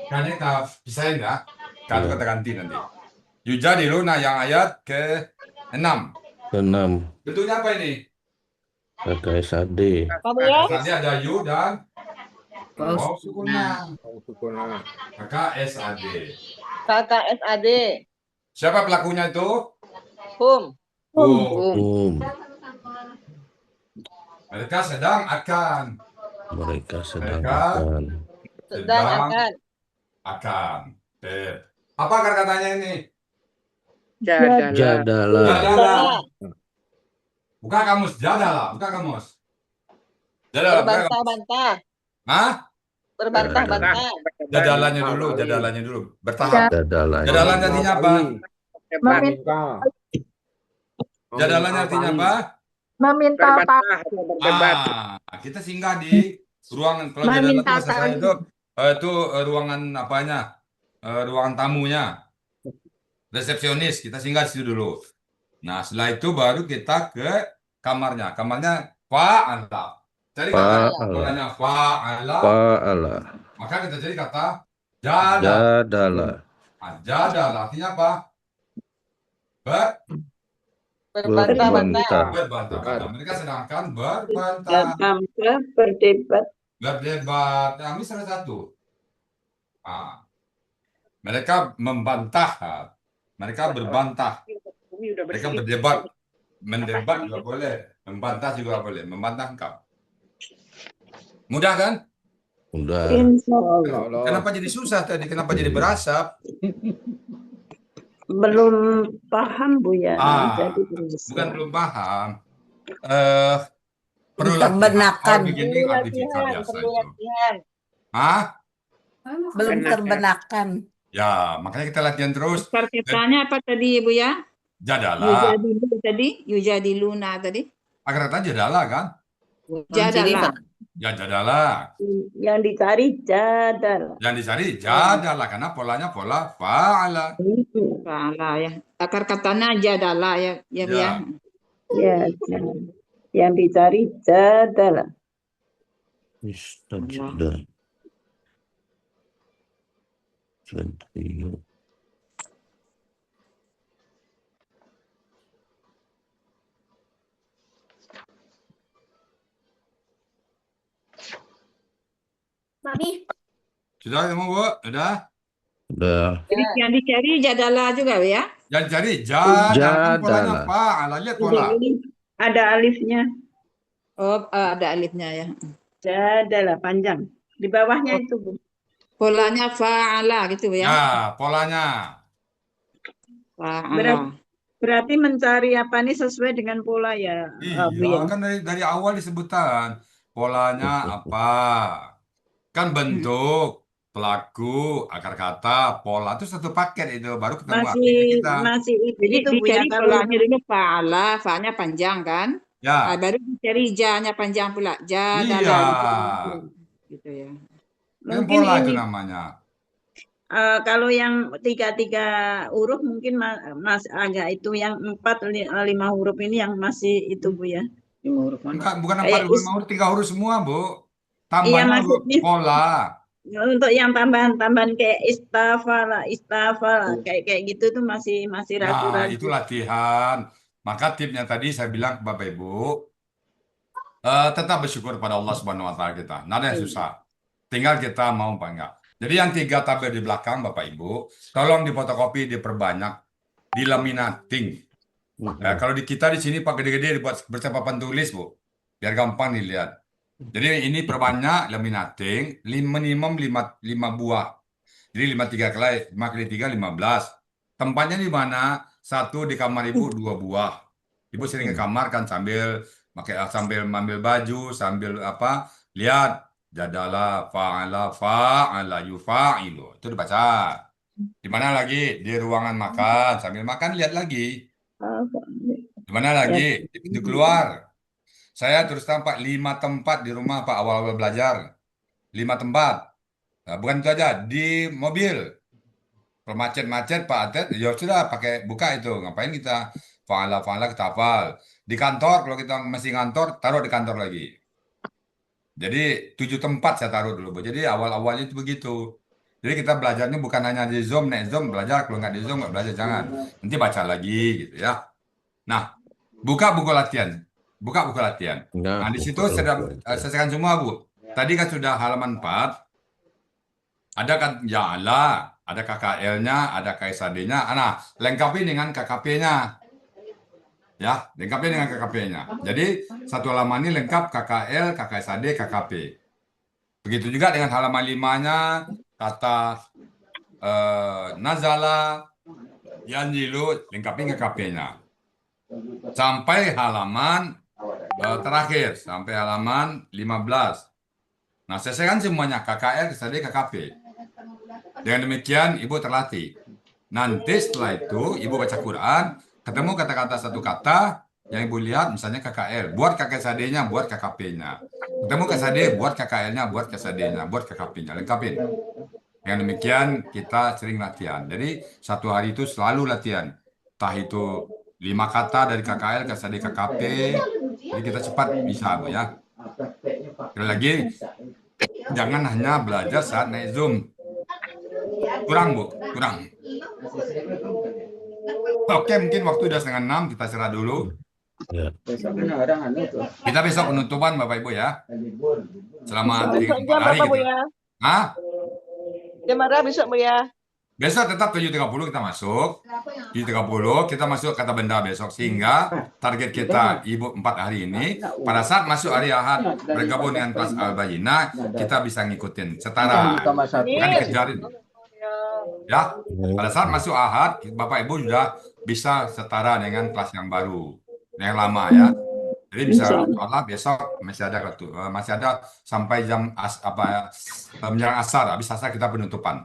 Karena kita pisahin ya. Kalau kata ganti nanti. Yujadiluna yang ayat ke-6. Ke-6. Bentuknya apa ini? KKSAD. Kamu ya? Tadi ada yu dan Waw sukuna. KKSAD. KKSAD. Siapa pelakunya itu? Hum. Mereka sedang akan. Mereka sedang akan. Apa akar katanya ini? Jadalah. Buka kamus, jadalah. Buka kamus. Jadalah. Berbantah-bantah. Hah? Berbantah-bantah. Jadalannya dulu. Bertahap. Jadalan artinya apa? Jadalannya artinya apa? Meminta Kita singgah di ruangan. Kalau jadalan itu bahasa saya itu ruangan apanya? Ruangan tamunya. Resepsionis. Kita singgah di situ dulu. Nah, setelah itu baru kita ke kamarnya. Kamarnya fa'ala. Jadi katanya fa'ala. Maka kita jadi kata jadalah. Jadalah artinya apa? Berbantah-bantah. Mereka sedangkan berbantah. Berdebat. Nah, ini salah satu. Mereka membantah. Mereka berbantah. Mereka berdebat. Mendebat juga boleh. Membantah juga boleh. Membantah engkau. Mudah kan? Mudah. Kenapa jadi susah tadi? Kenapa jadi berasap? Belum paham Bu ya. Jadi bukan belum paham. Perlu terbenakan. Belum terbenakan. Ya, makanya kita latihan terus. Katanya apa tadi Ibu ya? Jadalah. Yujadiluna tadi. Akar kata jadalah kan? Jadalah. Ya jadalah. Yang dicari jadalah. Yang dicari jadalah karena polanya pola fa'ala. Fa'ala ya. Akar katanya jadalah ya, Bu ya. Ya, yang dicari jadalah. Sudah. Mami. Sudah semua, Bu? Sudah? Udah. Jadi yang dicari jadalah juga ya? Yang cari jadalah. Kan polanya Jadalah. fa'ala. Lihat pola. Ada alifnya. Oh, ada alifnya ya. Jadalah panjang. Di bawahnya itu, Bu. Polanya fa'ala gitu ya. Ya, polanya. Fa'ala. Berarti mencari apa nih sesuai dengan pola ya, Bu ya? Iya, kan dari awal disebutkan polanya apa. Kan bentuk, pelaku, akar kata, pola itu satu paket itu baru ketemu artinya kita. Masih Jadi itu Bu ya, dicari kalau polanya dulu fa'ala, fa-nya panjang kan? Ya. Baru dicari ja-nya panjang pula. Iya. Jadalah gitu ya. Kan mungkin pola itu ini namanya. kalau yang 3 huruf mungkin mas agak itu yang 4-5 huruf ini yang masih itu Bu ya. Bukan 4 Kayak huruf, 5 huruf, 3 huruf semua, Bu. Iya Tambahnya maksudnya pola. untuk yang tambahan kayak istafala kayak gitu tuh masih Nah, ragu-ragu. itu latihan. Maka tipsnya tadi saya bilang ke Bapak Ibu, tetap bersyukur pada Allah Subhanahu wa taala kita. Nggak ada yang susah. Tinggal kita mau apa enggak. Jadi yang 3 tabel di belakang Bapak Ibu, tolong difotokopi, diperbanyak, dilaminating. Kalau di kita di sini Pak gede-gede dibuat berpapan tulis, Bu. Biar gampang dilihat. Jadi ini perbanyak laminating, minimum 5 buah. Jadi 5 kali 3 15. Tempatnya di mana? 1 di kamar Ibu 2 buah. Ibu sering ke kamar kan sambil ambil baju, sambil apa? Lihat jadalah fa'ala yufa'ilu. Itu dibaca. Di mana lagi? Di ruangan makan, sambil makan lihat lagi. Di mana lagi? Di pintu keluar. Saya terus tampak 5 tempat di rumah Pak awal-awal belajar. 5 tempat. Nah, bukan itu aja, di mobil. Kalau macet-macet Pak Atet, ya sudah pakai buka itu. Ngapain kita fa'ala kita hafal. Di kantor, kalau kita masih ngantor, taruh di kantor lagi. Jadi 7 tempat saya taruh dulu. Jadi awal-awalnya itu begitu. Jadi kita belajarnya bukan hanya di Zoom, naik Zoom belajar. Kalau nggak di Zoom nggak belajar, jangan. Nanti baca lagi gitu ya. Nah, buka buku latihan. Buka buku latihan. Nah, di situ saya selesaikan semua, Bu. Tadi kan sudah halaman 4. Ada kan ja'ala, ada KKL-nya, ada KSAD-nya. Nah, lengkapi dengan KKP-nya. Ya, lengkapi dengan KKP-nya. Jadi, satu halaman ini lengkap KKL, KKSAD, KKP. Begitu juga dengan halaman 5-nya, kata nazala, yanjilu, lengkapi KKP-nya. Sampai halaman terakhir, sampai halaman 15. Nah, selesaikan semuanya, KKL, KSAD, KKP. Dengan demikian, Ibu terlatih. Nanti setelah itu, Ibu baca Quran, ketemu kata-kata satu kata, yang Ibu lihat, misalnya KKL, buat KKSAD-nya, buat KKP-nya. Ketemu KSAD, buat KKL-nya, buat KSAD-nya, buat KKP-nya, lengkapin. Dengan demikian, kita sering latihan. Jadi, satu hari itu selalu latihan. Entah itu 5 kata dari KKL, KSAD, KKP, jadi kita cepat bisa, Bu ya. Sekali lagi, jangan hanya belajar saat naik Zoom. Kurang, Bu, kurang. Oke, mungkin waktu udah 5:30, kita serah dulu. Kita besok penutupan, Bapak Ibu ya. Selama 3-4 hari. Bu ya? Hah? Jam berapa besok Bu ya? Besok tetap 7.30 kita masuk. 7.30 kita masuk kata benda besok. Sehingga target kita Ibu 4 hari ini, pada saat masuk hari Ahad bergabung dengan kelas Al-Bayyinah, kita bisa ngikutin setara. Bukan dikejarin. Ya, pada saat masuk Ahad, Bapak Ibu sudah bisa setara dengan kelas yang baru, yang lama ya. Jadi bisa Allah besok masih ada sampai jam menjelang asar, habis asar kita penutupan.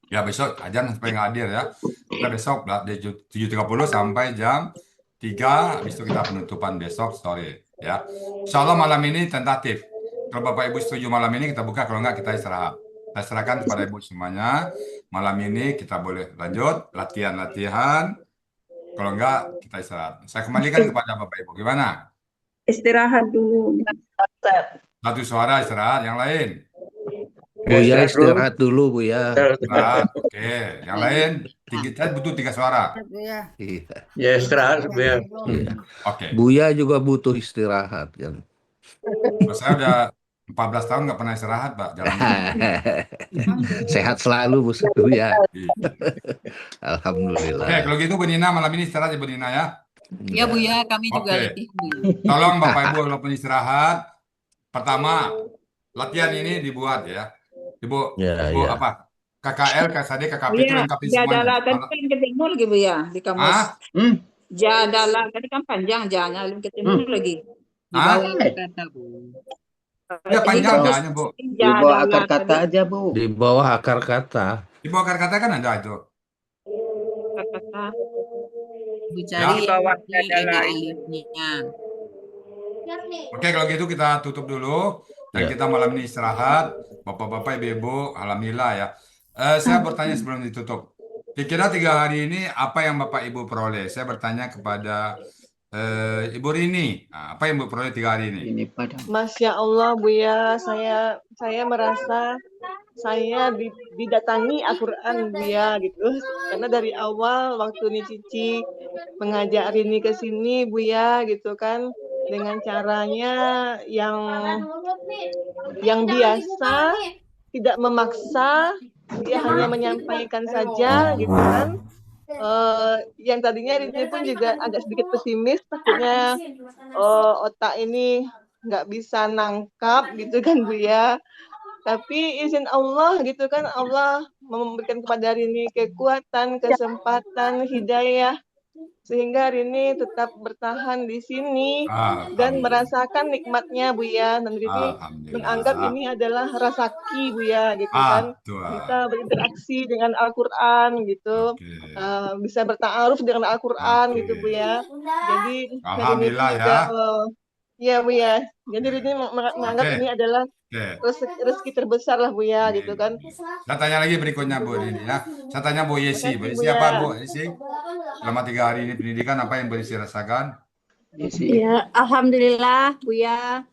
Ya besok ajan sampai nggak hadir ya. Kita besok dari 7.30 sampai jam 3, habis itu kita penutupan besok sore ya. Insya Allah malam ini tentatif. Kalau Bapak Ibu setuju malam ini kita buka, kalau nggak kita istirahat. Kita serahkan kepada Ibu semuanya. Malam ini kita boleh lanjut latihan-latihan. Kalau enggak kita istirahat. Saya kembalikan kepada Bapak Ibu. Gimana? Istirahat dulu. Satu suara istirahat. Yang lain? Buya istirahat dulu, Buya. Istirahat. Oke. Yang lain? Kita butuh 3 suara. Iya. Ya istirahat biar. Iya. Oke. Buya juga butuh istirahat kan. Saya udah 14 tahun nggak pernah istirahat, Pak. Jalan. Sehat selalu, Buya. Alhamdulillah. Oke, kalau gitu Bu Nina malam ini istirahat ya Bu Nina ya. Ya Buya, kami juga Oke. letih. Tolong Bapak Ibu walaupun istirahat. Pertama, latihan ini dibuat ya. Ibu, Ya, Bu ya. apa? KKL, KSAD, KKP itu Iya, lengkapin semuanya. jadalah tadi kan ketemu lagi Bu ya di kamus. Ah? Jadalah tadi kan panjang jangan belum ketemu lagi. Di Ah? bawah kata Bu. Ya panjang jangan Bu. Di bawah akar kata aja, Bu. Di bawah akar kata. Di bawah akar kata kan ada itu. Kata Bu cari Ya. yang di ini alifnya. Oke, kalau gitu kita tutup dulu dan Ya. kita malam ini istirahat. Bapak-bapak, ibu-ibu, alhamdulillah ya. Saya bertanya sebelum ditutup. Kira-kira 3 hari ini apa yang Bapak Ibu peroleh? Saya bertanya kepada Ibu Rini. Nah, apa yang Ibu peroleh 3 hari ini? Masya Allah Buya, saya merasa saya didatangi Al-Quran Buya gitu. Karena dari awal waktu nih Cici mengajak Rini ke sini Buya gitu kan, dengan caranya yang biasa, tidak memaksa, dia hanya menyampaikan saja gitu kan. Yang tadinya Rini pun juga agak sedikit pesimis, takutnya otak ini nggak bisa nangkap gitu kan Bu ya. Tapi izin Allah gitu kan, Allah memberikan kepada Rini kekuatan, kesempatan, hidayah, sehingga Rini tetap bertahan di sini dan merasakan nikmatnya Bu ya. Dan Rini menganggap ini adalah rezeki Bu ya gitu kan. Bisa berinteraksi dengan Al-Quran gitu, bisa bertaaruf dengan Al-Quran gitu Bu ya. Jadi Alhamdulillah Rini ya. Ya Bu ya. Jadi Rini menganggap ini adalah rezeki terbesar lah Bu ya gitu kan. Saya tanya lagi berikutnya Bu Rini ya. Saya tanya Bu Yesi. Bu Yesi apa Bu Yesi? Selama 3 hari ini pendidikan apa yang Bu Yesi rasakan? Ya, alhamdulillah Buya.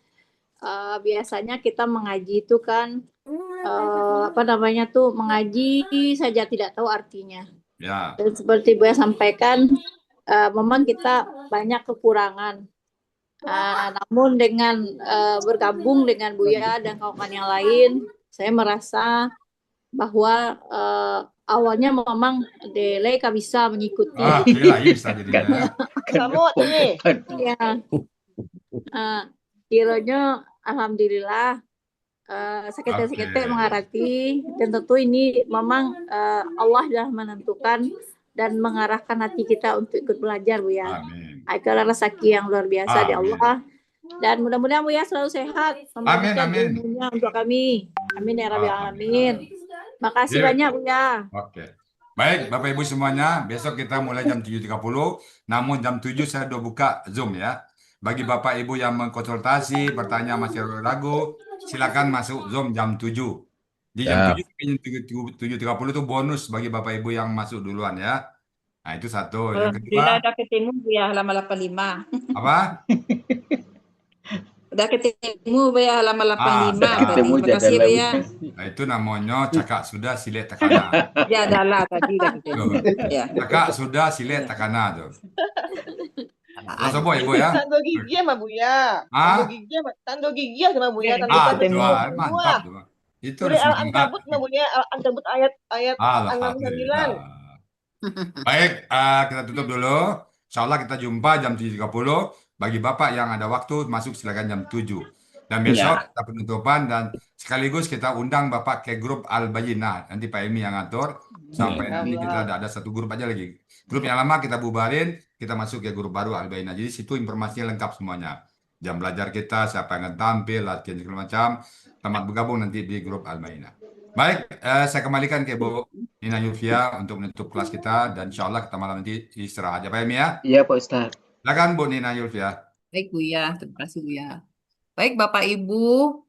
Biasanya kita mengaji itu kan mengaji saja tidak tahu artinya. Ya. Dan seperti Buya sampaikan, memang kita banyak kekurangan. Namun dengan bergabung dengan Buya dan kawan-kawan yang lain, saya merasa bahwa awalnya memang delay bisa mengikuti. Gila, bisa jadinya. Kamu ini. Ya. Kiranya alhamdulillah seketik-seketik mengarati, dan tentu ini memang Allah sudah menentukan dan mengarahkan hati kita untuk ikut belajar Bu ya. Itulah rezeki yang luar biasa di Allah. Dan mudah-mudahan Bu ya selalu sehat, memberikan ilmunya untuk kami. Amin ya Rabbil Alamin. Makasih banyak Bu ya. Oke. Baik, Bapak Ibu semuanya, besok kita mulai jam 7.30, namun jam 7 saya udah buka Zoom ya. Bagi Bapak Ibu yang mengkonsultasi, bertanya masih ragu, silakan masuk Zoom jam 7. Di jam 7.30 itu bonus bagi Bapak Ibu yang masuk duluan ya. Nah, itu satu. Yang kedua, udah ketemu Bu ya halaman 85. apa? Udah ketemu Bu ya halaman 85. Ketemu Terima kasih Bu ya. Nah, itu namanya cakak sudah silet takana. Jadalah tadi udah ketemu. Ya. Cakak sudah silet takana tuh. Masa boy Ibu ya? Tando gigi sama Bu ya. Tando gigi sama Bu ya. Mantap tuh. Itu Sudah Al-Ankabut sama Bu ya. Al-Ankabut ayat 69. Baik, kita tutup dulu. Insya Allah kita jumpa jam 7.30. Bagi Bapak yang ada waktu masuk silakan jam 7. Dan besok kita penutupan dan sekaligus kita undang Bapak ke grup Al-Bayyinah. Nanti Pak Emi yang ngatur. Sampai nanti kita ada satu grup aja lagi. Grup yang lama kita bubarin, kita masuk ke grup baru Al-Bayyinah. Jadi situ informasinya lengkap semuanya. Jam belajar kita, siapa yang akan tampil, latihan segala macam. Selamat bergabung nanti di grup Al-Bayyinah. Baik, saya kembalikan ke Bu Nina Yulfia untuk menutup kelas kita dan insya Allah kita malam nanti istirahat ya Pak Emi ya. Iya Pak Ustadz. Silakan Bu Nina Yulfia. Baik Bu ya, terima kasih Bu ya. Baik Bapak Ibu,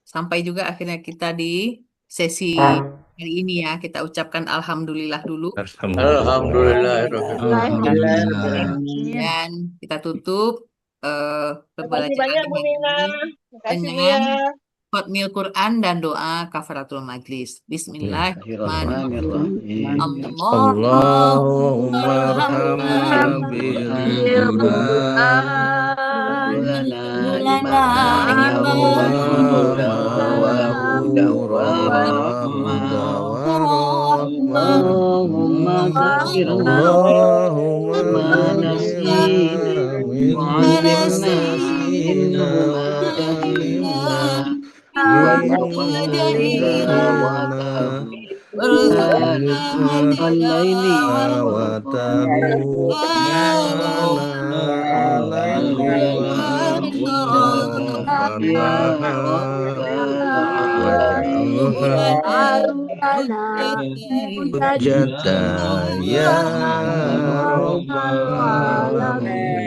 sampai juga akhirnya kita di sesi hari ini ya. Kita ucapkan alhamdulillah dulu. Alhamdulillah. Dan kita tutup Makasih pembelajaran banyak Bu hari Nina. ini Makasih Bu dengan ya. Hotmil Quran dan doa kafaratul majlis. Bismillahirrahmanirrahim. Bismillahirrahmanirrahim. Allahumma Allahumma arhamna bil Qur'an Lana lana imaman imaman wa huda wa rahmah. Allahumma zakirna Allahumma ma nasina wa'allimna minhu ma jahilna warzuqna tilawatahu al-laili wa al-laili wa hujjata ya rabbal alamin.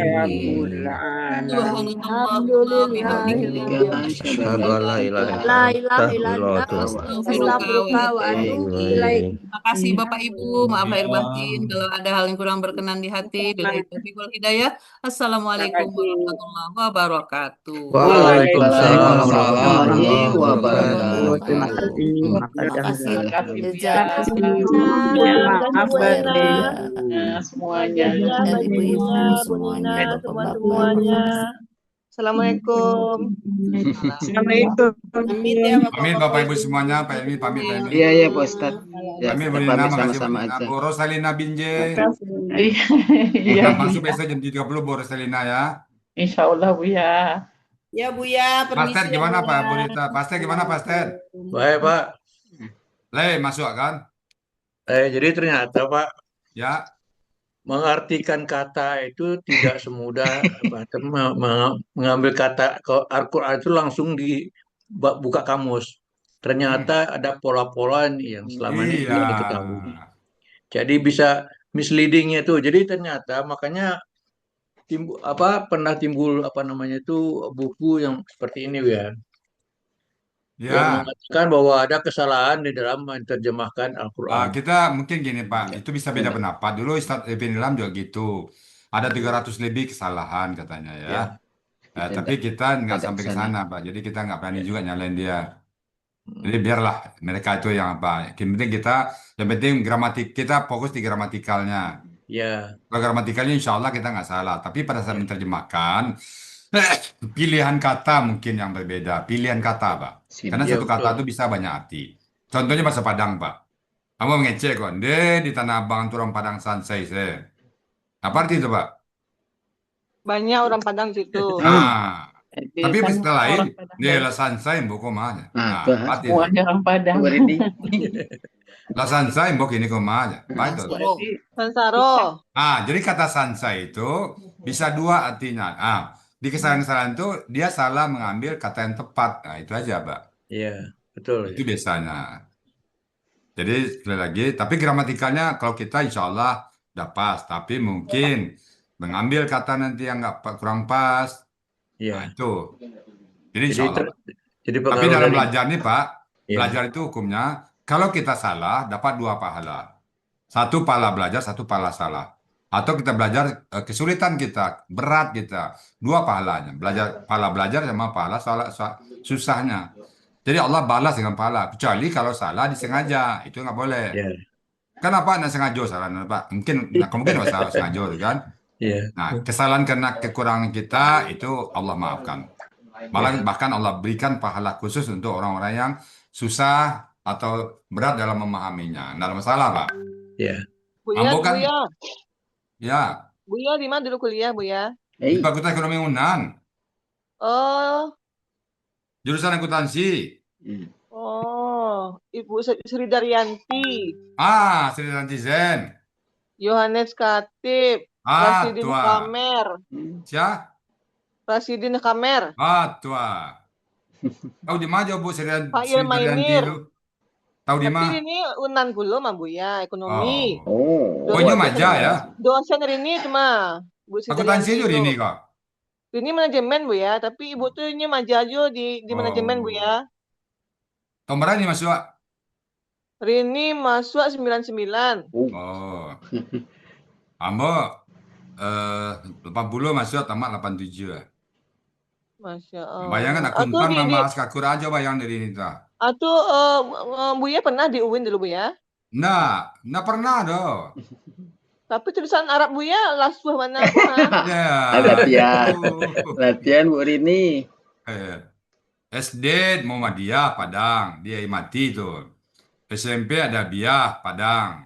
Asyhadu an la ilaha illallah Astaghfiruka wa atubu ilaik. Terima kasih Bapak Ibu, maaf lahir batin kalau ada hal yang kurang berkenan di hati. Billahi taufiq wal hidayah. Assalamualaikum warahmatullahi wabarakatuh. Waalaikumsalam warahmatullahi wabarakatuh. Terima kasih. Maaf semuanya. dan Ibu-ibu semuanya, bapak-bapak. semuanya. Assalamualaikum. Assalamualaikum. Pamit Bapak Ibu semuanya, Pak Elmi pamit Pak Elmi. Iya Bu Ustadz. Ya, Pamit kita Bu Nina, pamit makasih Bu sama-sama Nina. aja. Bu Rosalina Binje. Iya. Masuk besok jam 30 Bu Rosalina ya. Insya Allah Bu ya. Ya Bu ya, permisi Pastor ya, gimana Bu Pak ya. Bu Rita? Pastor gimana Pastor? Baik Pak. Le masuk kan? Jadi ternyata Pak, Ya. mengartikan kata itu tidak semudah mengambil kata ke Al-Quran itu langsung dibuka kamus. Ternyata ada pola-pola yang selama ini tidak diketahui. Jadi bisa misleadingnya tuh. Jadi ternyata makanya pernah timbul buku yang seperti ini ya. Yang Ya. mengatakan bahwa ada kesalahan di dalam menerjemahkan Al-Quran. Kita mungkin gini Pak, itu bisa beda pendapat. Dulu Ustadz Ibn Ilham juga gitu. Ada 300 lebih kesalahan katanya ya. Tapi kita nggak sampai ke sana Pak. Jadi kita nggak berani juga nyalain dia. Jadi biarlah mereka itu yang apa. Yang penting kita fokus di gramatikalnya. Ya. Kalau gramatikalnya insya Allah kita nggak salah. Tapi pada saat menerjemahkan, pilihan kata mungkin yang berbeda. Pilihan kata Pak. Karena satu kata itu bisa banyak arti. Contohnya bahasa Padang Pak. Kamu mengecek kok. Di Tanah Abang turun Padang Sansai. Apa arti itu Pak? Banyak orang Padang situ. Tapi istilah lain, lah Sansai mbok komanya. Arti Semuanya orang Padang. lah Sansai mbok ini komanya. Apa itu? Sansaro. Jadi kata Sansai itu bisa dua artinya. Di kesalahan-kesalahan itu dia salah mengambil kata yang tepat. Itu aja, Pak. Iya, betul. Itu biasanya. Jadi sekali lagi, tapi gramatikalnya kalau kita insya Allah udah pas. Tapi mungkin mengambil kata nanti yang kurang pas. Iya. Itu. Jadi insya Allah. Tapi dalam belajar nih Pak, belajar itu hukumnya, kalau kita salah dapat 2 pahala. 1 pahala belajar, 1 pahala salah. Atau kita belajar kesulitan kita, berat kita, 2 pahalanya. Pahala belajar sama pahala susahnya. Jadi Allah balas dengan pahala. Kecuali kalau salah disengaja, itu nggak boleh. Kenapa nggak sengaja salah Pak? Mungkin salah sengaja kan? Nah, kesalahan karena kekurangan kita itu Allah maafkan. Bahkan Allah berikan pahala khusus untuk orang-orang yang susah atau berat dalam memahaminya. Nggak ada masalah Pak. Buya. Ya. Buya di mana dulu kuliah, Buya? Di Fakultas Ekonomi Unan. Oh. Jurusan akuntansi. Oh, Ibu Sri Daryanti. Sri Daryanti Zen. Yohanes Katib. Rasidin tua. Kamer. Siapa? Rasidin Kamer. Tua. Tahu di mana Bu Sri Pak Ilmainir. Tahu di mana? Tapi ini Unan dulu mah Buya, ekonomi. Ini Maja ya? Dosen Rini cuma. Akuntansi itu Rini kok. Rini manajemen Buya, tapi Ibu tuh ini Maja aja di manajemen Buya. Tahun berapa nih masuk? Rini masuk 99. Ambo 80 masuk tamat 87 lah. Masya Bayangkan Allah. akuntan sama askakur aja bayang dari ini ta. Buya pernah di UIN dulu Buya? Nggak pernah doh. Tapi tulisan Arab Buya laswah mana aku Ya, Latihan. itu. Latihan Bu Rini. SD Muhammadiyah Padang, dia mati tuh. SMP ada Biah Padang.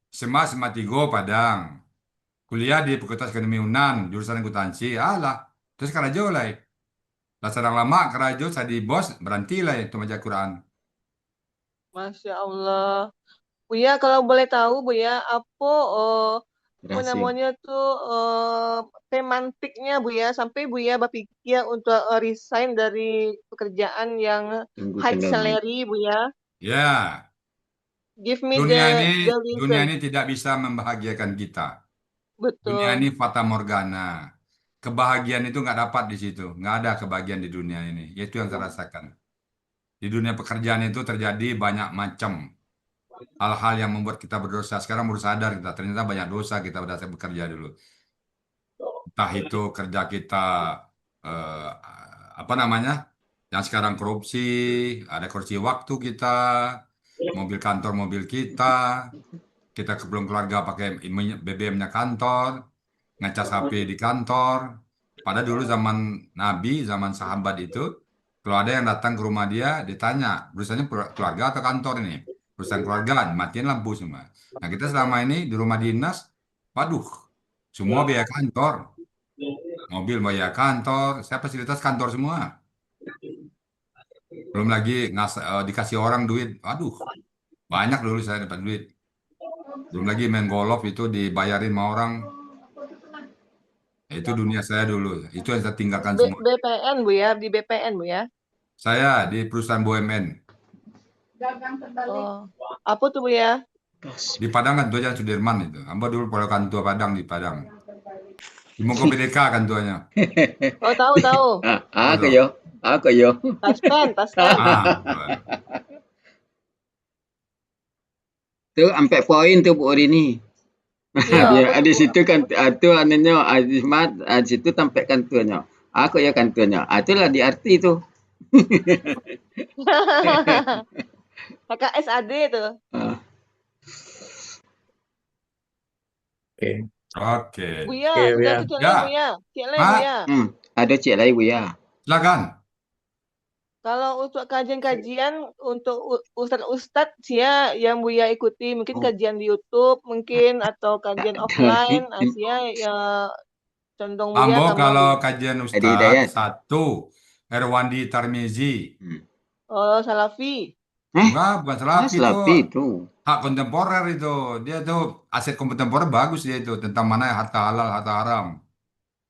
SMA Sematigo Padang. Kuliah di Fakultas Ekonomi Unan, jurusan akuntansi. Alah, terus karajo lah. Lah sedang lama karajo jadi bos, berhenti lah itu baca Quran. Masya Allah. Buya kalau boleh tahu Buya apa namanya tuh pemantiknya Buya sampai Buya berpikir untuk resign dari pekerjaan yang high salary Buya. Ya, Give me dunia the reason. ini tidak bisa membahagiakan kita. Dunia Betul. ini fata morgana. Kebahagiaan itu nggak dapat di situ. Nggak ada kebahagiaan di dunia ini. Itu yang saya rasakan. Di dunia pekerjaan itu terjadi banyak macam hal-hal yang membuat kita berdosa. Sekarang baru sadar kita ternyata banyak dosa kita pada saat bekerja dulu. Entah itu kerja kita apa namanya? Yang sekarang korupsi, ada korupsi waktu kita, mobil kantor mobil kita sebelum keluarga pakai BBM-nya kantor, ngecas HP di kantor. Pada dulu zaman Nabi, zaman sahabat itu, kalau ada yang datang ke rumah dia, ditanya, urusannya keluarga atau kantor ini? Urusan keluarga, matiin lampu semua. Nah kita selama ini di rumah dinas, waduh, semua biaya kantor. Mobil biaya kantor, saya fasilitas kantor semua. Belum lagi dikasih orang duit, aduh, banyak dulu saya dapat duit. Belum lagi main golf itu dibayarin sama orang. Itu dunia saya dulu. Itu yang saya tinggalkan semua. BPN Buya, di BPN Buya. Saya di perusahaan BUMN. Oh, apa tuh Buya? Di Padang kan tuanya Sudirman itu. Hamba dulu pada kantor Padang di Padang. Di Mongko PDK kantornya. Oh tahu. Aku yo. Taspen. Tuh sampai poin tuh Bu Rini. Ya, di situ kan itu anunya Azmat, di situ sampai kantornya. Aku ya kantornya. Itulah di arti itu. KKSAD itu. Oke. Buya, udah tuh cek lain Buya. Cek lain Buya. Ada cek lain Buya. Silakan. Kalau untuk kajian-kajian untuk ustadz sia yang Buya ikuti, mungkin kajian di YouTube mungkin atau kajian offline, Asia ya condong Buya Ambo sama kalau kajian Ustadz satu Erwandi Tarmizi. Oh, Salafi. Enggak, bukan Salafi itu. Hak kontemporer itu. Dia tuh aset kontemporer bagus dia itu tentang mana harta halal, harta haram.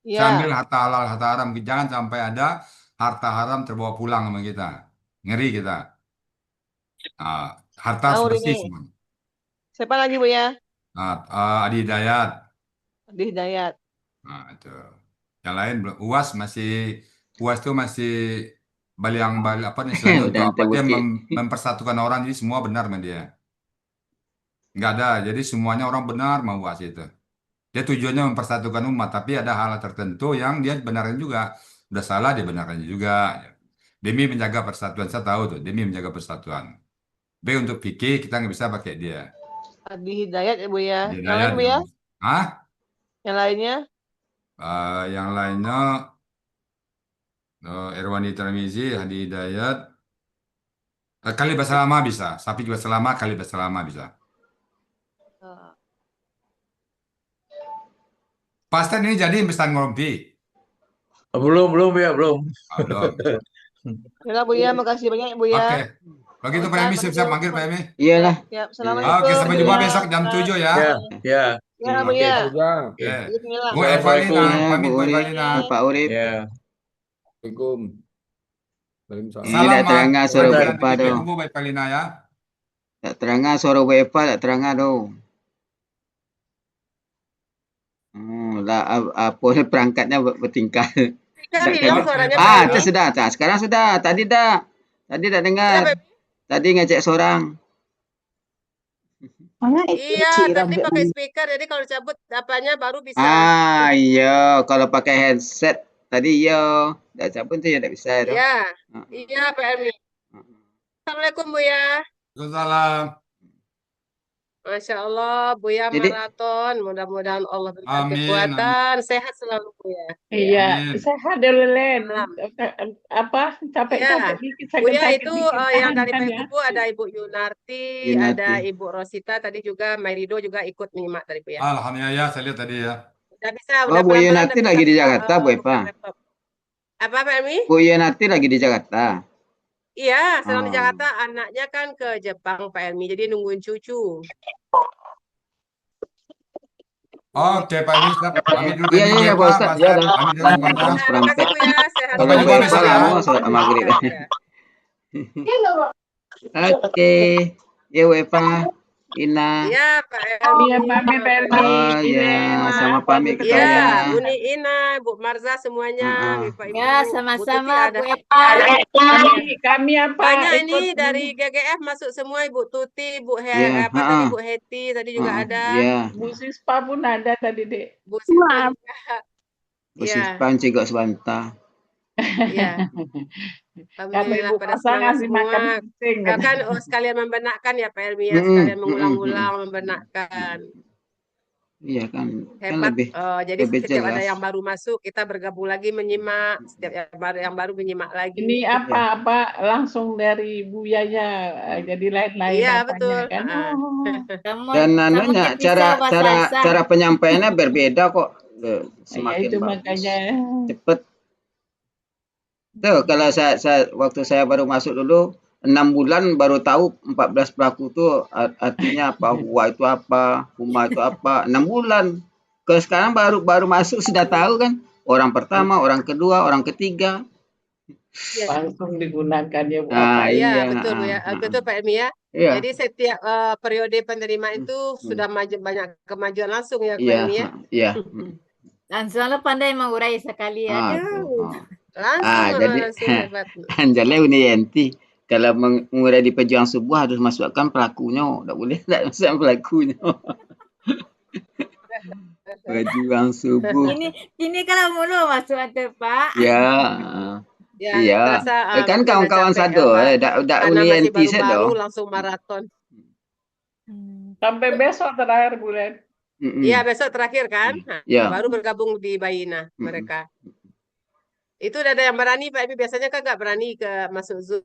Ya. Sambil harta halal, harta haram. Jangan sampai ada harta haram terbawa pulang sama kita. Ngeri kita. Harta harus bersih semua. Siapa lagi Buya? Adi Hidayat. Adi Hidayat. Nah, itu. Yang lain UAS itu masih apa nih dia mempersatukan orang, jadi semua benar sama dia. Nggak ada, jadi semuanya orang benar mau UAS itu. Dia tujuannya mempersatukan umat, tapi ada hal tertentu yang dia benarkan juga. Udah salah dia benarkan juga. Demi menjaga persatuan, saya tahu tuh, demi menjaga persatuan. B untuk fikih kita nggak bisa pakai dia. Adi Hidayat ya Buya. Yang lain Hidayat, Buya? Yang lainnya? Yang lainnya Erwandi Tarmizi, Adi Hidayat. Kali bahasa lama bisa, sapi bahasa lama, kali bahasa lama bisa. Pastor ini jadi pesan ngompi. Belum ya, belum. Belum. Ya Buya, makasih banyak Buya. Oke. Kalau gitu Pak Emi siap-siap manggil Pak Emi. Iyalah. Ya, Assalamualaikum. Oke, sampai jumpa besok jam 7 ya. Ya. Ya Buya. Bismillah. Bu Evalina, pamit Bu Evalina. Pak Urip. Ya. Assalamualaikum. Tidak terangah suara Wepa dong. Bu Evalina ya. Tak terangah suara Wepa, tak terangah dong. Apa perangkatnya bertingkah. Itu sudah. Sekarang sudah. Tadi dah dengar. Tadi ngecek seorang. Iya, tapi pakai speaker, jadi kalau cabut apanya baru bisa. Iya, kalau pakai headset tadi iya, nggak cabut tuh ya nggak bisa itu. Iya, iya Pak Elmi. Assalamualaikum Buya. Waalaikumsalam. Masya Allah, Buya Jadi- maraton. Mudah-mudahan Allah berikan Amin, kekuatan, sehat selalu Buya. Iya, Amin. sehat dulu Len. Malam. Apa capek-capek Iya, dikit, Buya sakit-sakit itu dikit yang dari tahan-tahan ya. Facebook ada Ibu Yunarti, Yunarti. ada Ibu Rosita, tadi juga Mairido juga ikut menyimak tadi Buya. Alhamdulillah ya, saya lihat tadi ya. Udah bisa, Oh, udah Bu pelan-pelan Yunarti udah lagi bisa di Jakarta, Bu buka Eva. laptop. Apa Pak Elmi? Bu Yunarti lagi di Jakarta. Iya, sedang di Oh. Jakarta, anaknya kan ke Jepang Pak Elmi, jadi nungguin cucu. Oke, Pak Edi, siap. Pamit dulu Iya, dari iya, Eva, Pak Ustaz. Pak Iya, Ustaz. dah. Pamit dulu semuanya. Jam seperempat. Makasih Bu ya, sehat Kalau Sampai Bu jumpa selalu. Eva besok ya. lama sama maghrib. Oke. Ya, Bu Eva. Ina. Iya, Pak Elmi. Iya, pamit Pak Elmi. Oh Ini ya, sama maaf pamit waktu kita Iya, ya. Buni Ina, Bu Marza semuanya, Bapak Ibu. Ya, Bu Tuti sama-sama ada. Bu Eva. Kami apa Banyak ikut ini dari GGF masuk semua, Ibu Tuti, Bu Iya, apa tadi Bu Heti tadi juga ada. Iya. Bu Sispa pun ada tadi Dek. Bu Sispa juga. Bu Iya, Sispan juga sebentar. iya. Karena Alhamdulillah Ibu pada Masa semangat ngasih makan semua. kucing. Kan sekalian membenakkan ya Pak Elmi ya, sekalian mengulang-ulang, membenakkan. Iya kan Hebat. lebih Jadi lebih setiap ada jelas. yang baru masuk, kita bergabung lagi menyimak. Setiap yang baru menyimak lagi. Ini apa langsung dari Buyanya jadi lain-lain Iya, apanya betul. kan. Kamu Dan kamu anunya kayak pisau bahasa Arab. cara penyampaiannya berbeda kok. Ya Semakin itu bagus, makanya. cepet. Tuh kalau saya waktu saya baru masuk dulu 6 bulan baru tahu 14 pelaku tuh artinya apa, huwa itu apa, huma itu apa, 6 bulan. Kalau sekarang baru masuk sudah tahu kan, orang pertama, orang kedua, orang ketiga. Langsung digunakan ya Bu Ah, apa Iya, iya, betul Bu ya. Betul Pak Elmi ya. Iya. Jadi setiap periode penerimaan itu sudah banyak kemajuan langsung ya Pak Iya, Elmi ya. iya. Langsung lo pandai mengurai sekali. Aduh. Langsung, jadi langsung hebat. Anjale Uniyanti kalau mengurai di pejuang subuh harus masukkan pelakunya, tidak boleh tidak masukkan pelakunya. Pejuang subuh. Ini kalau mulu masuk ada Pak. Ya. Ya, Iya. terasa Kan mungkin kawan-kawan udah capek sado, Mbak. udah Karena masih Uniyanti baru-baru sado. langsung maraton. Sampai besok terakhir bulan. Iya, besok terakhir kan. Nah, Ya. baru bergabung di Bayina mereka. Itu udah ada yang berani Pak Elmi, biasanya kan nggak berani ke masuk Zoom.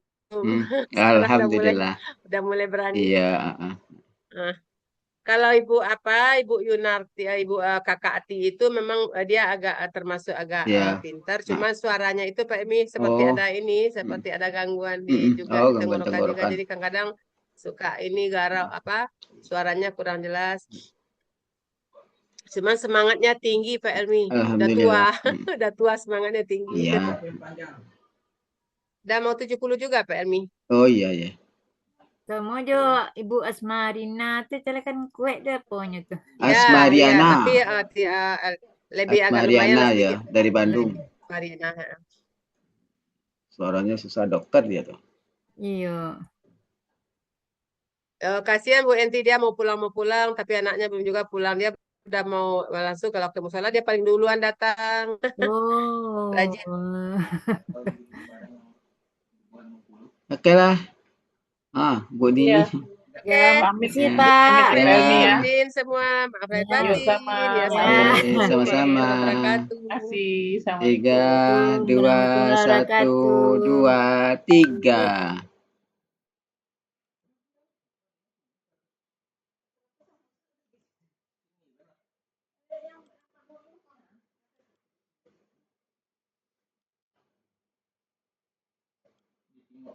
Sekarang Alhamdulillah. udah mulai berani. Iya. Nah, kalau Ibu Yunarti, Ibu Kakak Ati itu memang dia agak termasuk agak Iya. pintar, cuman suaranya itu Pak Emi seperti Oh. ada ini, seperti ada gangguan di juga Oh, di gangguan tenggorokan juga, tenggorokan. jadi kadang-kadang suka ini garau suaranya kurang jelas. Cuman semangatnya tinggi Pak Elmi, udah tua, Alhamdulillah. udah tua semangatnya tinggi. Iya. Udah mau 70 juga Pak Elmi. Oh iya ya. Kamu jo Ibu Asmarina tuh kan kue deh pokoknya tuh. Asmariana. Tapi lebih agak lumayan Asmariana lah ya sedikit. dari Bandung. Mariana. Suaranya susah dokter dia tuh. Iya. Kasihan Bu Enti, dia mau pulang tapi anaknya belum juga pulang, dia udah mau langsung kalau ke musola dia paling duluan datang. Oh. Rajin. Oke lah. Bu Dini. Ya, pamit sih ya. Pak. Pamit ya, Elmi ya. Izin semua, maaf lahir Yuk, batin. sama. Ya, Sama-sama. wabarakatuh. Terima kasih. Assalamualaikum. 3, 2, 1, 2, 3.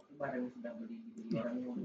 Kemarin sudah beli orang yang